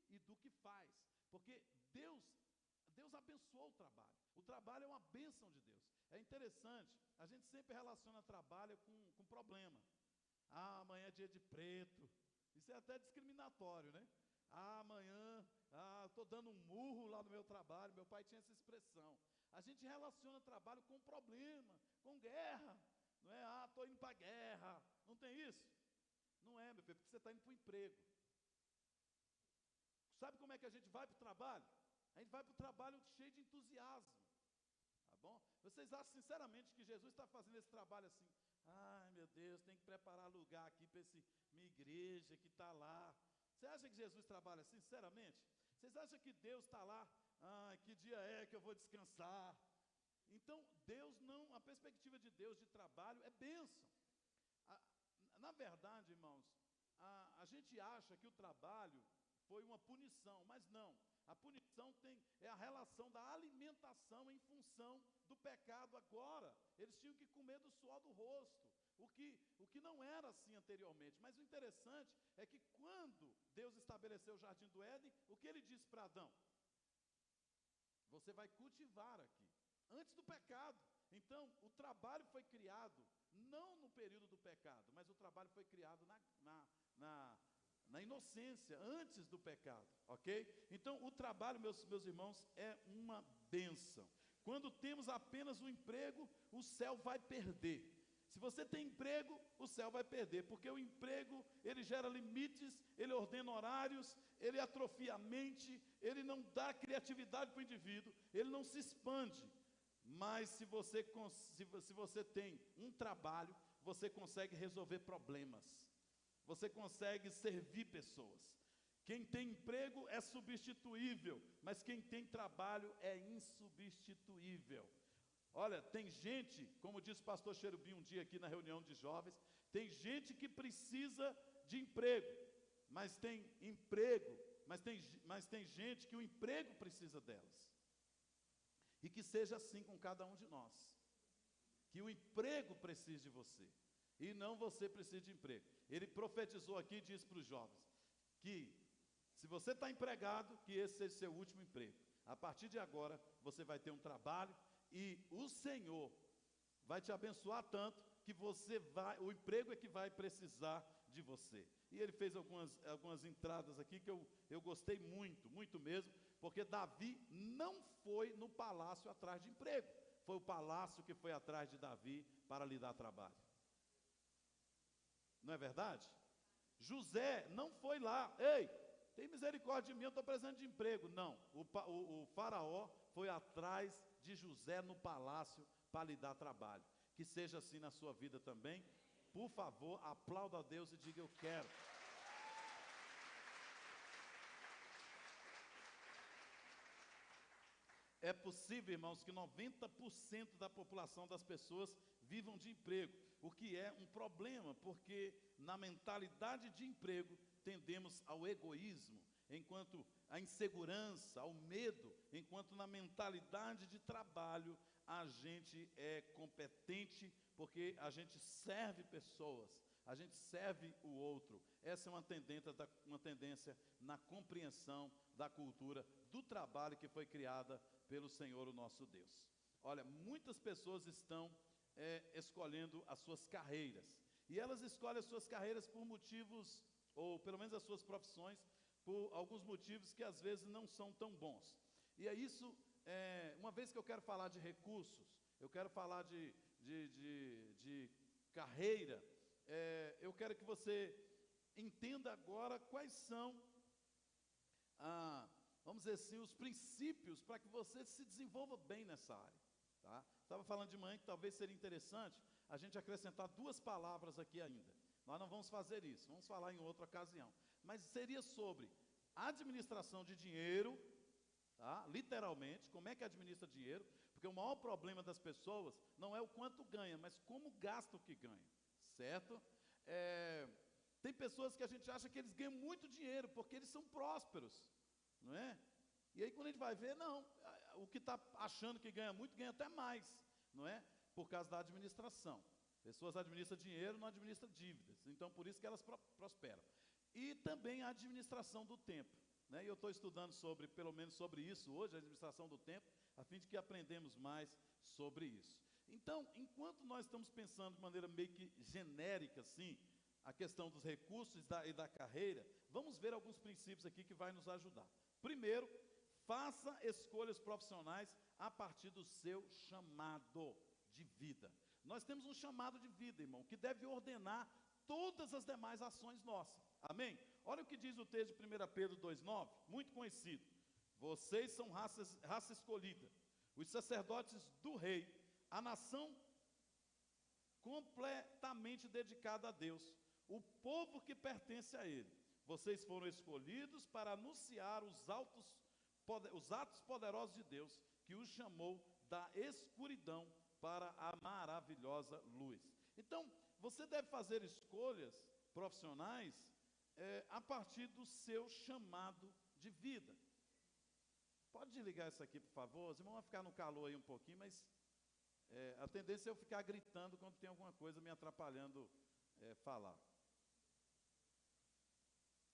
Speaker 1: e do que faz, porque Deus abençoou o trabalho é uma bênção de Deus. É interessante, a gente sempre relaciona trabalho com problema. Amanhã é dia de preto, isso é até discriminatório, né? Amanhã, estou dando um murro lá no meu trabalho, meu pai tinha essa expressão. A gente relaciona trabalho com problema, com guerra, Não é, estou indo para a guerra. Não tem isso? Não é, meu filho, porque você está indo para o emprego. Sabe como é que a gente vai para o trabalho? A gente vai para o trabalho cheio de entusiasmo. Tá bom? Vocês acham sinceramente que Jesus está fazendo esse trabalho assim? Ai, meu Deus, tem que preparar lugar aqui para minha igreja que está lá. Você acha que Jesus trabalha assim, sinceramente? Vocês acham que Deus está lá? Ai, que dia é que eu vou descansar? Então, Deus não, a perspectiva de Deus de trabalho é bênção. Na verdade, irmãos, a gente acha que o trabalho foi uma punição, mas não. A punição é a relação da alimentação em função do pecado agora. Eles tinham que comer do suor do rosto, o que não era assim anteriormente. Mas o interessante é que quando Deus estabeleceu o jardim do Éden, o que ele disse para Adão? Você vai cultivar aqui, antes do pecado. Então, o trabalho foi criado, não no período do pecado, mas o trabalho foi criado na inocência, antes do pecado, ok? Então, o trabalho, meus irmãos, é uma bênção. Quando temos apenas um emprego, o céu vai perder. Se você tem emprego, o céu vai perder, porque o emprego, ele gera limites, ele ordena horários, ele atrofia a mente, ele não dá criatividade para o indivíduo, ele não se expande. Mas se você tem um trabalho, você consegue resolver problemas. Você consegue servir pessoas. Quem tem emprego é substituível, mas quem tem trabalho é insubstituível. Olha, tem gente, como disse o pastor Cherubim um dia aqui na reunião de jovens, tem gente que precisa de emprego, mas tem emprego, mas tem gente que o emprego precisa delas. E que seja assim com cada um de nós. Que o emprego precise de você. E não você precisa de emprego. Ele profetizou aqui e disse para os jovens que se você está empregado, que esse seja seu último emprego. A partir de agora, você vai ter um trabalho e o Senhor vai te abençoar tanto que o emprego é que vai precisar de você. E ele fez algumas entradas aqui que eu gostei muito, muito mesmo, porque Davi não foi no palácio atrás de emprego. Foi o palácio que foi atrás de Davi para lhe dar trabalho. Não é verdade? José não foi lá, ei, tem misericórdia de mim, eu estou precisando de emprego. Não, o faraó foi atrás de José no palácio para lhe dar trabalho. Que seja assim na sua vida também. Por favor, aplauda a Deus e diga eu quero. É possível, irmãos, que 90% da população das pessoas vivam de emprego, o que é um problema, porque na mentalidade de emprego tendemos ao egoísmo, enquanto a insegurança, ao medo, enquanto na mentalidade de trabalho a gente é competente, porque a gente serve pessoas, a gente serve o outro. Essa é uma tendência na compreensão da cultura do trabalho que foi criada pelo Senhor, o nosso Deus. Olha, muitas pessoas estão escolhendo as suas carreiras, e elas escolhem as suas carreiras por motivos, ou pelo menos as suas profissões, por alguns motivos que às vezes não são tão bons. E é isso, uma vez que eu quero falar de recursos, eu quero falar de carreira, eu quero que você entenda agora quais são, vamos dizer assim, os princípios para que você se desenvolva bem nessa área. Tá? Estava falando de manhã que talvez seria interessante a gente acrescentar 2 palavras aqui ainda. Nós não vamos fazer isso, vamos falar em outra ocasião. Mas seria sobre administração de dinheiro, tá? Literalmente, como é que administra dinheiro, porque o maior problema das pessoas não é o quanto ganha, mas como gasta o que ganha, certo? Tem pessoas que a gente acha que eles ganham muito dinheiro, porque eles são prósperos, não é? E aí quando a gente vai ver, não, o que está achando que ganha muito, ganha até mais, não é? Por causa da administração. Pessoas administram dinheiro, não administram dívidas, então por isso que elas prosperam. E também a administração do tempo, né? E eu estou estudando pelo menos sobre isso hoje, a administração do tempo, a fim de que aprendemos mais sobre isso. Então, enquanto nós estamos pensando de maneira meio que genérica, assim, a questão dos recursos e da carreira, vamos ver alguns princípios aqui que vai nos ajudar. Primeiro, faça escolhas profissionais a partir do seu chamado de vida. Nós temos um chamado de vida, irmão, que deve ordenar todas as demais ações nossas. Amém? Olha o que diz o texto de 1 Pedro 2,9, muito conhecido. Vocês são raça escolhida, os sacerdotes do rei, a nação completamente dedicada a Deus, o povo que pertence a Ele. Vocês foram escolhidos para anunciar os atos poderosos de Deus, que os chamou da escuridão para a maravilhosa luz. Então, você deve fazer escolhas profissionais a partir do seu chamado de vida. Pode desligar isso aqui, por favor? Os irmãos vão ficar no calor aí um pouquinho, mas a tendência é eu ficar gritando quando tem alguma coisa me atrapalhando falar.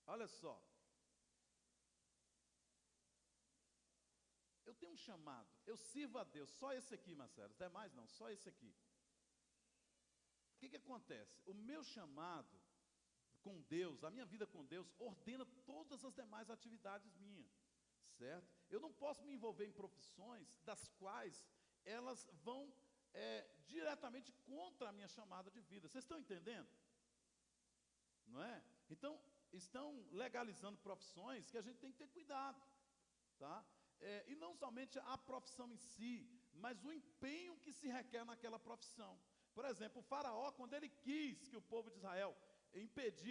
Speaker 1: Olha só. Eu tenho um chamado, eu sirvo a Deus, só esse aqui, Marcelo, os demais não, só esse aqui. O que acontece? O meu chamado com Deus, a minha vida com Deus, ordena todas as demais atividades minhas, certo? Eu não posso me envolver em profissões das quais elas vão diretamente contra a minha chamada de vida. Vocês estão entendendo? Não é? Então, estão legalizando profissões que a gente tem que ter cuidado, tá? E não somente a profissão em si, mas o empenho que se requer naquela profissão. Por exemplo, o faraó, quando ele quis que o povo de Israel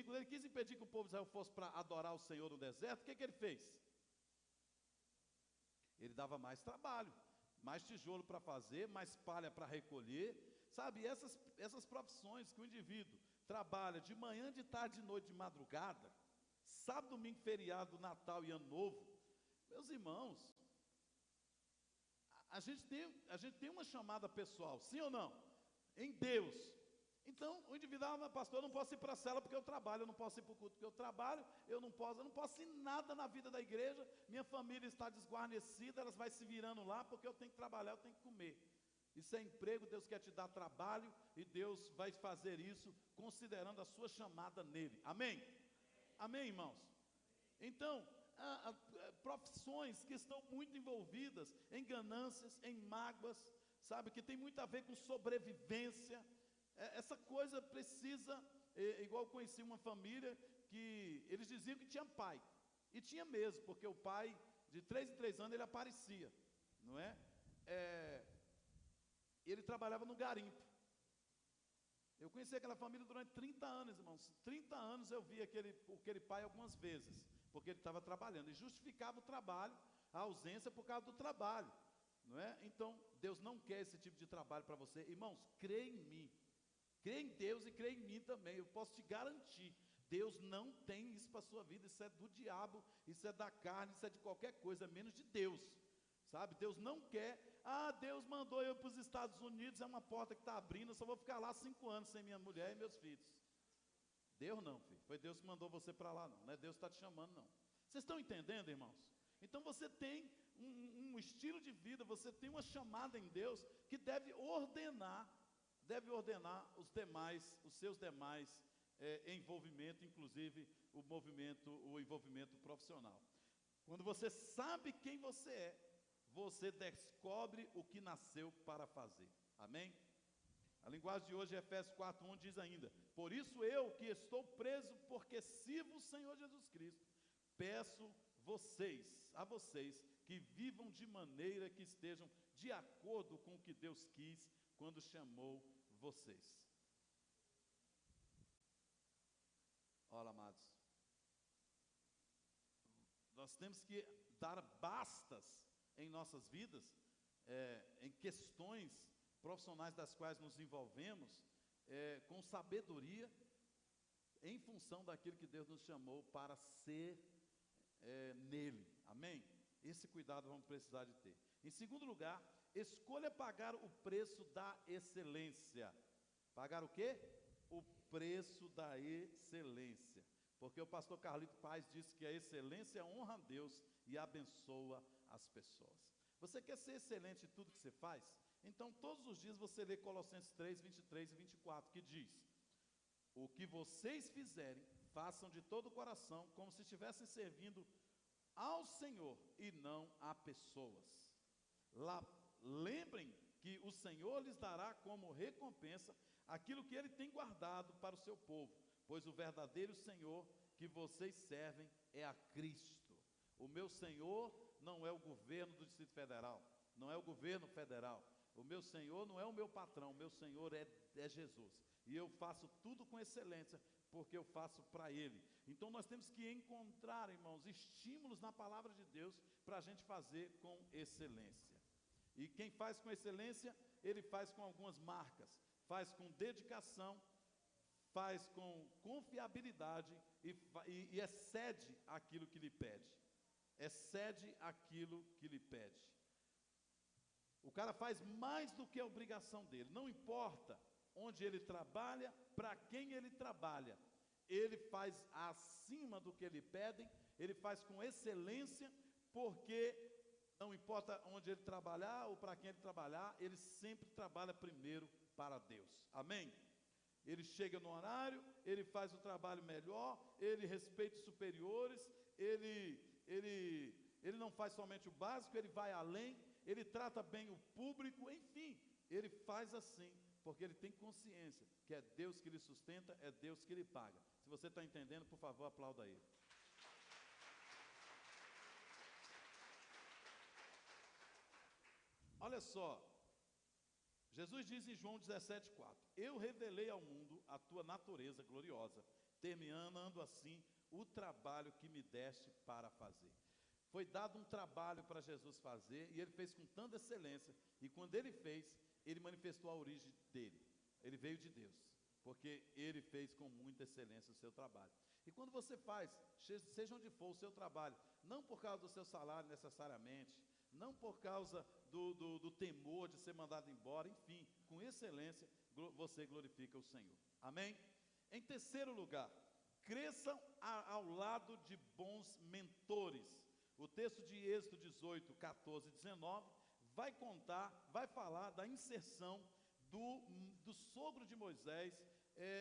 Speaker 1: quando ele quis impedir que o povo de Israel fosse para adorar o Senhor no deserto, o que ele fez? Ele dava mais trabalho, mais tijolo para fazer, mais palha para recolher, sabe? Essas profissões que o indivíduo trabalha de manhã, de tarde, de noite, de madrugada, sábado, domingo, feriado, Natal e Ano Novo, meus irmãos, a gente tem uma chamada pessoal, sim ou não? Em Deus. Então, o indivíduo, mas pastor, eu não posso ir para a cela porque eu trabalho, eu não posso ir para o culto porque eu trabalho, eu não posso ir nada na vida da igreja, minha família está desguarnecida, elas vão se virando lá porque eu tenho que trabalhar, eu tenho que comer. Isso é emprego, Deus quer te dar trabalho e Deus vai fazer isso considerando a sua chamada nele. Amém? Amém, irmãos? Então, profissões que estão muito envolvidas em ganâncias, em mágoas, sabe, que tem muito a ver com sobrevivência. Essa coisa precisa, igual eu conheci uma família que eles diziam que tinha pai, e tinha mesmo, porque o pai de 3 em 3 anos ele aparecia, não é? Ele trabalhava no garimpo. Eu conheci aquela família durante 30 anos, irmãos. 30 anos eu vi aquele pai algumas vezes, porque ele estava trabalhando, e justificava o trabalho, a ausência por causa do trabalho, não é? Então, Deus não quer esse tipo de trabalho para você. Irmãos, crê em mim, crê em Deus e crê em mim também, eu posso te garantir, Deus não tem isso para a sua vida, isso é do diabo, isso é da carne, isso é de qualquer coisa, menos de Deus, sabe? Deus não quer, Deus mandou eu para os Estados Unidos, é uma porta que está abrindo, eu só vou ficar lá 5 anos sem minha mulher e meus filhos. Deus não, filho, foi Deus que mandou você para lá, não é Deus que está te chamando, não. Vocês estão entendendo, irmãos? Então você tem um estilo de vida, você tem uma chamada em Deus que deve ordenar os seus demais envolvimentos, inclusive o envolvimento profissional. Quando você sabe quem você é, você descobre o que nasceu para fazer. Amém? A linguagem de hoje, Efésios 4:1, diz ainda: por isso eu, que estou preso porque sirvo o Senhor Jesus Cristo, peço a vocês que vivam de maneira que estejam de acordo com o que Deus quis quando chamou vocês. Olha, amados, nós temos que dar bastas em nossas vidas, em questões profissionais das quais nos envolvemos, com sabedoria, em função daquilo que Deus nos chamou para ser nele. Amém? Esse cuidado vamos precisar de ter. Em segundo lugar, escolha pagar o preço da excelência. Pagar o quê? O preço da excelência. Porque o pastor Carlito Paz disse que a excelência honra a Deus e abençoa as pessoas. Você quer ser excelente em tudo que você faz? Então todos os dias você lê Colossenses 3, 23 e 24, que diz: o que vocês fizerem, façam de todo o coração, como se estivessem servindo ao Senhor e não a pessoas. Lembrem que o Senhor lhes dará como recompensa aquilo que Ele tem guardado para o seu povo, pois o verdadeiro Senhor que vocês servem é a Cristo. O meu Senhor não é o governo do Distrito Federal, não é o governo federal. O meu Senhor não é o meu patrão, o meu Senhor é Jesus. E eu faço tudo com excelência, porque eu faço para Ele. Então nós temos que encontrar, irmãos, estímulos na palavra de Deus para a gente fazer com excelência. E quem faz com excelência, ele faz com algumas marcas, faz com dedicação, faz com confiabilidade e excede aquilo que lhe pede. Excede aquilo que lhe pede. O cara faz mais do que a obrigação dele, não importa onde ele trabalha, para quem ele trabalha, ele faz acima do que lhe pedem, ele faz com excelência, porque não importa onde ele trabalhar ou para quem ele trabalhar, ele sempre trabalha primeiro para Deus, amém? Ele chega no horário, ele faz o trabalho melhor, ele respeita os superiores, ele não faz somente o básico, ele vai além, ele trata bem o público, enfim, ele faz assim, porque ele tem consciência que é Deus que lhe sustenta, é Deus que lhe paga. Se você está entendendo, por favor, aplauda ele. Olha só, Jesus diz em João 17,4: eu revelei ao mundo a tua natureza gloriosa, terminando assim o trabalho que me deste para fazer. Foi dado um trabalho para Jesus fazer, e ele fez com tanta excelência, e quando ele fez, ele manifestou a origem dele. Ele veio de Deus, porque ele fez com muita excelência o seu trabalho. E quando você faz, seja onde for o seu trabalho, não por causa do seu salário necessariamente, não por causa do temor de ser mandado embora, enfim, com excelência, você glorifica o Senhor, amém? Em terceiro lugar, cresçam ao lado de bons mentores. O texto de Êxodo 18, 14 e 19 vai falar da inserção do sogro de Moisés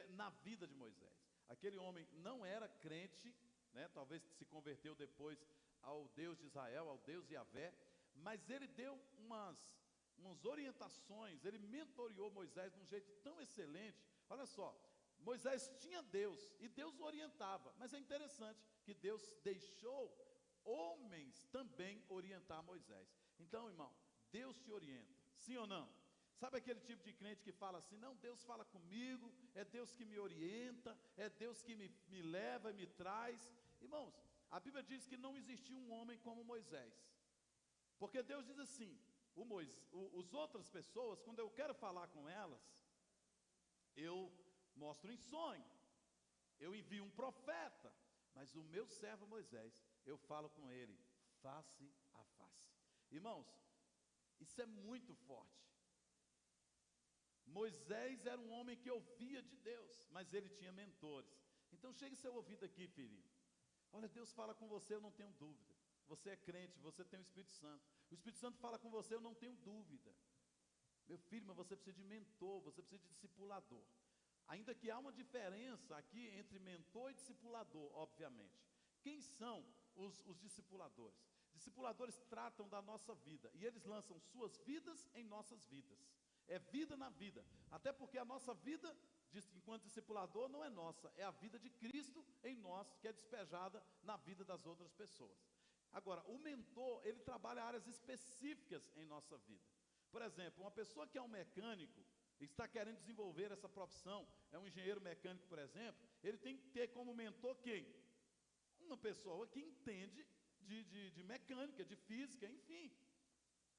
Speaker 1: na vida de Moisés. Aquele homem não era crente, né? Talvez se converteu depois ao Deus de Israel, ao Deus Yahvé, mas ele deu umas orientações, ele mentoreou Moisés de um jeito tão excelente. Olha só, Moisés tinha Deus, e Deus o orientava, mas é interessante que Deus deixou homens também orientar Moisés. Então, irmão, Deus te orienta, sim ou não? Sabe aquele tipo de crente que fala assim: não, Deus fala comigo, é Deus que me orienta, é Deus que me leva e me traz. Irmãos, a Bíblia diz que não existiu um homem como Moisés, porque Deus diz assim: as outras pessoas, quando eu quero falar com elas, eu mostro em sonho, eu envio um profeta, mas o meu servo Moisés, eu falo com ele face a face. Irmãos, isso é muito forte. Moisés era um homem que ouvia de Deus, mas ele tinha mentores. Então chegue seu ouvido aqui, filhinho. Olha, Deus fala com você, eu não tenho dúvida. Você é crente, você tem o Espírito Santo. O Espírito Santo fala com você, eu não tenho dúvida. Meu filho, mas você precisa de mentor, você precisa de discipulador. Ainda que há uma diferença aqui entre mentor e discipulador, obviamente. Quem são os discipuladores? Discipuladores tratam da nossa vida, e eles lançam suas vidas em nossas vidas. É vida na vida, até porque a nossa vida, enquanto discipulador, não é nossa, é a vida de Cristo em nós, que é despejada na vida das outras pessoas. Agora, o mentor, ele trabalha áreas específicas em nossa vida. Por exemplo, uma pessoa que é um mecânico, está querendo desenvolver essa profissão, é um engenheiro mecânico, por exemplo, ele tem que ter como mentor quem? Uma pessoa que entende de mecânica, de física, enfim.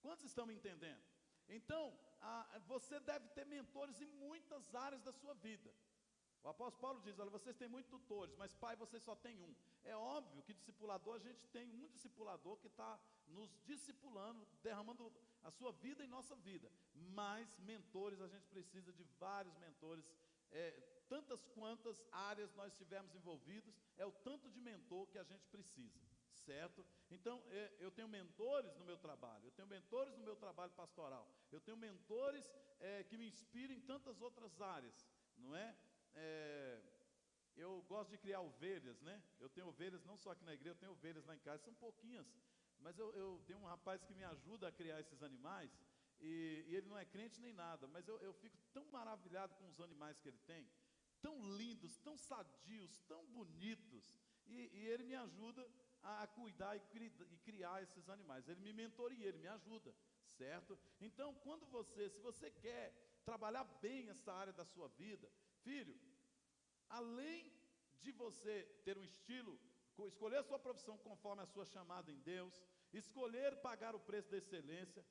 Speaker 1: Quantos estão me entendendo? Então, você deve ter mentores em muitas áreas da sua vida. O apóstolo Paulo diz: olha, vocês têm muitos tutores, mas pai, vocês só têm um. É óbvio que discipulador, a gente tem um discipulador que está nos discipulando, derramando a sua vida em nossa vida. Mas mentores, a gente precisa de vários mentores, tantas quantas áreas nós estivermos envolvidos, é o tanto de mentor que a gente precisa, certo? Então, eu tenho mentores no meu trabalho, eu tenho mentores no meu trabalho pastoral, eu tenho mentores que me inspiram em tantas outras áreas, não é? Eu gosto de criar ovelhas, né? Eu tenho ovelhas não só aqui na igreja, eu tenho ovelhas lá em casa, são pouquinhas, mas eu tenho um rapaz que me ajuda a criar esses animais. e ele não é crente nem nada, mas eu fico tão maravilhado com os animais que ele tem, tão lindos, tão sadios, tão bonitos, e ele me ajuda a cuidar e criar esses animais. Ele me mentoria, ele me ajuda, certo? Então, se você quer trabalhar bem essa área da sua vida, filho, além de você ter um estilo, escolher a sua profissão conforme a sua chamada em Deus, escolher pagar o preço da excelência,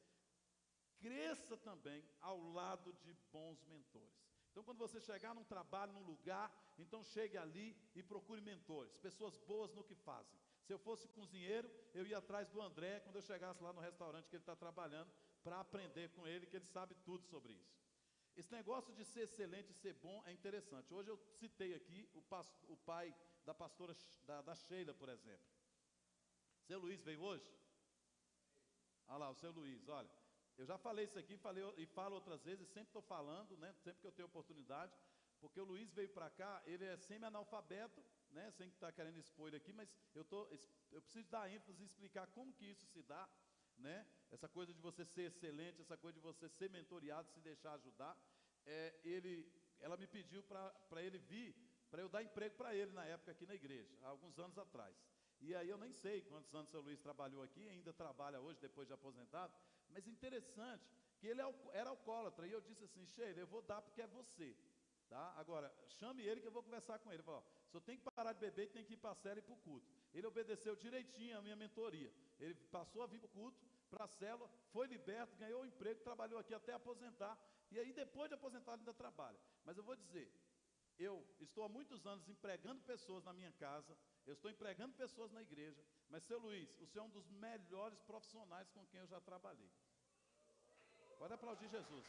Speaker 1: cresça também ao lado de bons mentores. Então, quando você chegar num trabalho, num lugar, então chegue ali e procure mentores, pessoas boas no que fazem. Se eu fosse cozinheiro, eu ia atrás do André, quando eu chegasse lá no restaurante que ele está trabalhando, para aprender com ele, que ele sabe tudo sobre isso. Esse negócio de ser excelente e ser bom é interessante. Hoje eu citei aqui o pai da pastora, da Sheila, por exemplo. Seu Luiz veio hoje? Olha lá, o seu Luiz, olha. Eu já falei isso aqui, falei e falo outras vezes, sempre estou falando, né, sempre que eu tenho oportunidade, porque o Luiz veio para cá, ele é semi-analfabeto, né, sem estar querendo expor ele aqui, mas eu preciso dar ênfase e explicar como que isso se dá, né, essa coisa de você ser excelente, essa coisa de você ser mentoriado, se deixar ajudar. Ela me pediu para ele vir, para eu dar emprego para ele na época aqui na igreja, há alguns anos atrás. E aí eu nem sei quantos anos o seu Luiz trabalhou aqui, ainda trabalha hoje, depois de aposentado, mas interessante que ele era alcoólatra, e eu disse assim: Sheila, eu vou dar porque é você, tá? Agora, chame ele que eu vou conversar com ele. Ele falou: ó, só tem que parar de beber e tem que ir para a célula e para o culto. Ele obedeceu direitinho a minha mentoria, ele passou a vir para o culto, para a célula, foi liberto, ganhou um emprego, trabalhou aqui até aposentar, e aí depois de aposentar ainda trabalha. Mas eu vou dizer, eu estou há muitos anos empregando pessoas na minha casa, eu estou empregando pessoas na igreja, mas seu Luiz, o senhor é um dos melhores profissionais com quem eu já trabalhei. Pode aplaudir Jesus.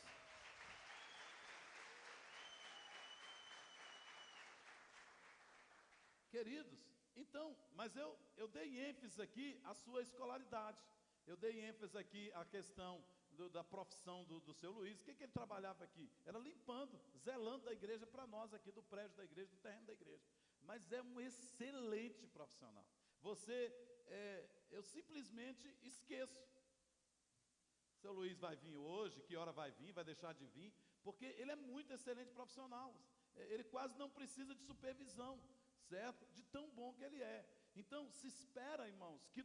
Speaker 1: Queridos, então, mas eu dei ênfase aqui à sua escolaridade, eu dei ênfase aqui à questão da profissão do seu Luiz. O que ele trabalhava aqui? Era limpando, zelando da igreja para nós aqui, do prédio da igreja, do terreno da igreja. Mas é um excelente profissional. Eu simplesmente esqueço. Seu Luiz vai vir hoje, que hora vai vir, vai deixar de vir, porque ele é muito excelente profissional. Ele quase não precisa de supervisão, certo? De tão bom que ele é. Então, se espera, irmãos, que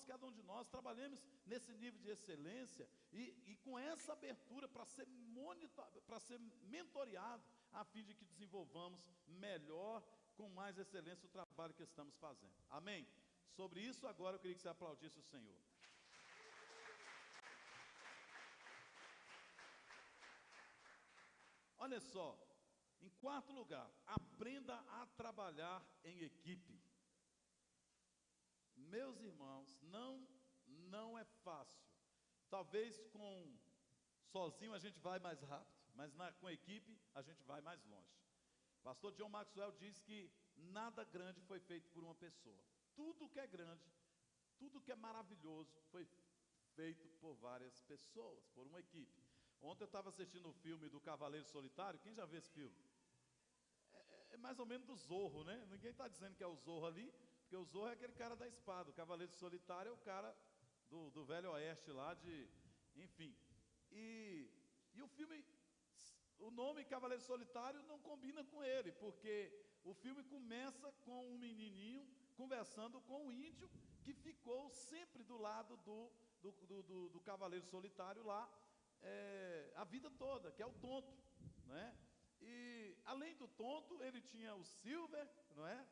Speaker 1: cada um de nós, trabalhemos nesse nível de excelência e com essa abertura para ser mentoreado, a fim de que desenvolvamos melhor, com mais excelência, o trabalho que estamos fazendo. Amém? Sobre isso, agora eu queria que você aplaudisse o Senhor. Olha só, em quarto lugar, aprenda a trabalhar em equipe. Meus irmãos, não é fácil. Talvez sozinho a gente vai mais rápido, mas com equipe a gente vai mais longe. Pastor John Maxwell diz que nada grande foi feito por uma pessoa. Tudo que é grande, tudo que é maravilhoso foi feito por várias pessoas, por uma equipe. Ontem eu estava assistindo o filme do Cavaleiro Solitário. Quem já viu esse filme? É mais ou menos do Zorro, né? Ninguém está dizendo que é o Zorro ali, porque o Zorro é aquele cara da espada. O Cavaleiro Solitário é o cara do Velho Oeste lá, enfim. E o filme, o nome Cavaleiro Solitário não combina com ele, porque o filme começa com um menininho conversando com um índio que ficou sempre do lado do Cavaleiro Solitário lá, a vida toda, que é o tonto, né? E além do tonto, ele tinha o Silver, não é?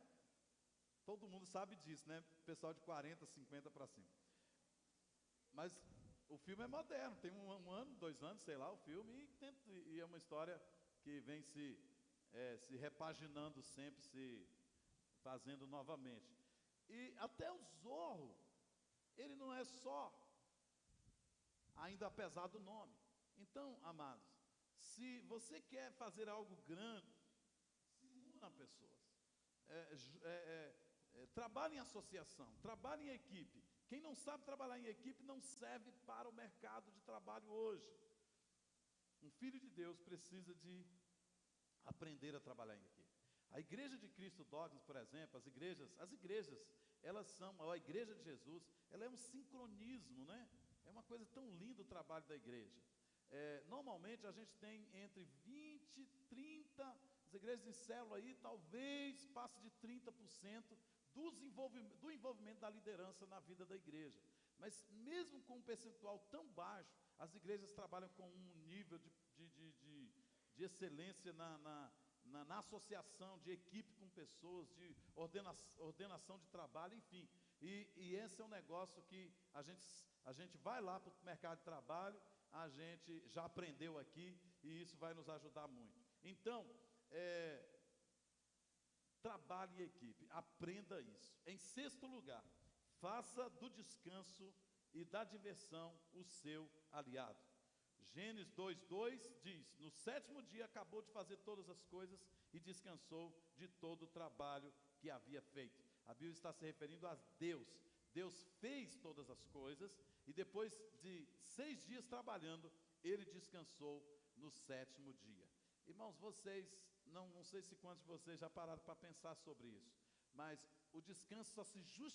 Speaker 1: Todo mundo sabe disso, né? Pessoal de 40, 50 para cima. Mas o filme é moderno, tem um ano, 2 anos, sei lá, o filme, e é uma história que vem se repaginando sempre, se fazendo novamente. E até o Zorro, ele não é só, ainda apesar do nome. Então, amados, se você quer fazer algo grande, se una pessoas, trabalhe em associação, trabalhe em equipe. Quem não sabe trabalhar em equipe não serve para o mercado de trabalho hoje. Um filho de Deus precisa de aprender a trabalhar em equipe. A Igreja de Cristo Dogmas, por exemplo, as igrejas, elas são, a Igreja de Jesus, ela é um sincronismo, né? É uma coisa tão linda o trabalho da igreja. normalmente a gente tem entre 20 e 30, as igrejas de célula aí talvez passe de 30% do envolvimento da liderança na vida da igreja. Mas mesmo com um percentual tão baixo, as igrejas trabalham com um nível de excelência na associação de equipe com pessoas, de ordenação de trabalho, enfim. E esse é um negócio que a gente vai lá para o mercado de trabalho, a gente já aprendeu aqui, e isso vai nos ajudar muito. Então, trabalhe em equipe, aprenda isso. Em sexto lugar, faça do descanso e da diversão o seu aliado. Gênesis 2:2 diz: no sétimo dia acabou de fazer todas as coisas e descansou de todo o trabalho que havia feito. A Bíblia está se referindo a Deus. Deus fez todas as coisas e depois de 6 dias trabalhando, Ele descansou no sétimo dia. Irmãos, vocês, não sei se quantos de vocês já pararam para pensar sobre isso, mas o descanso só se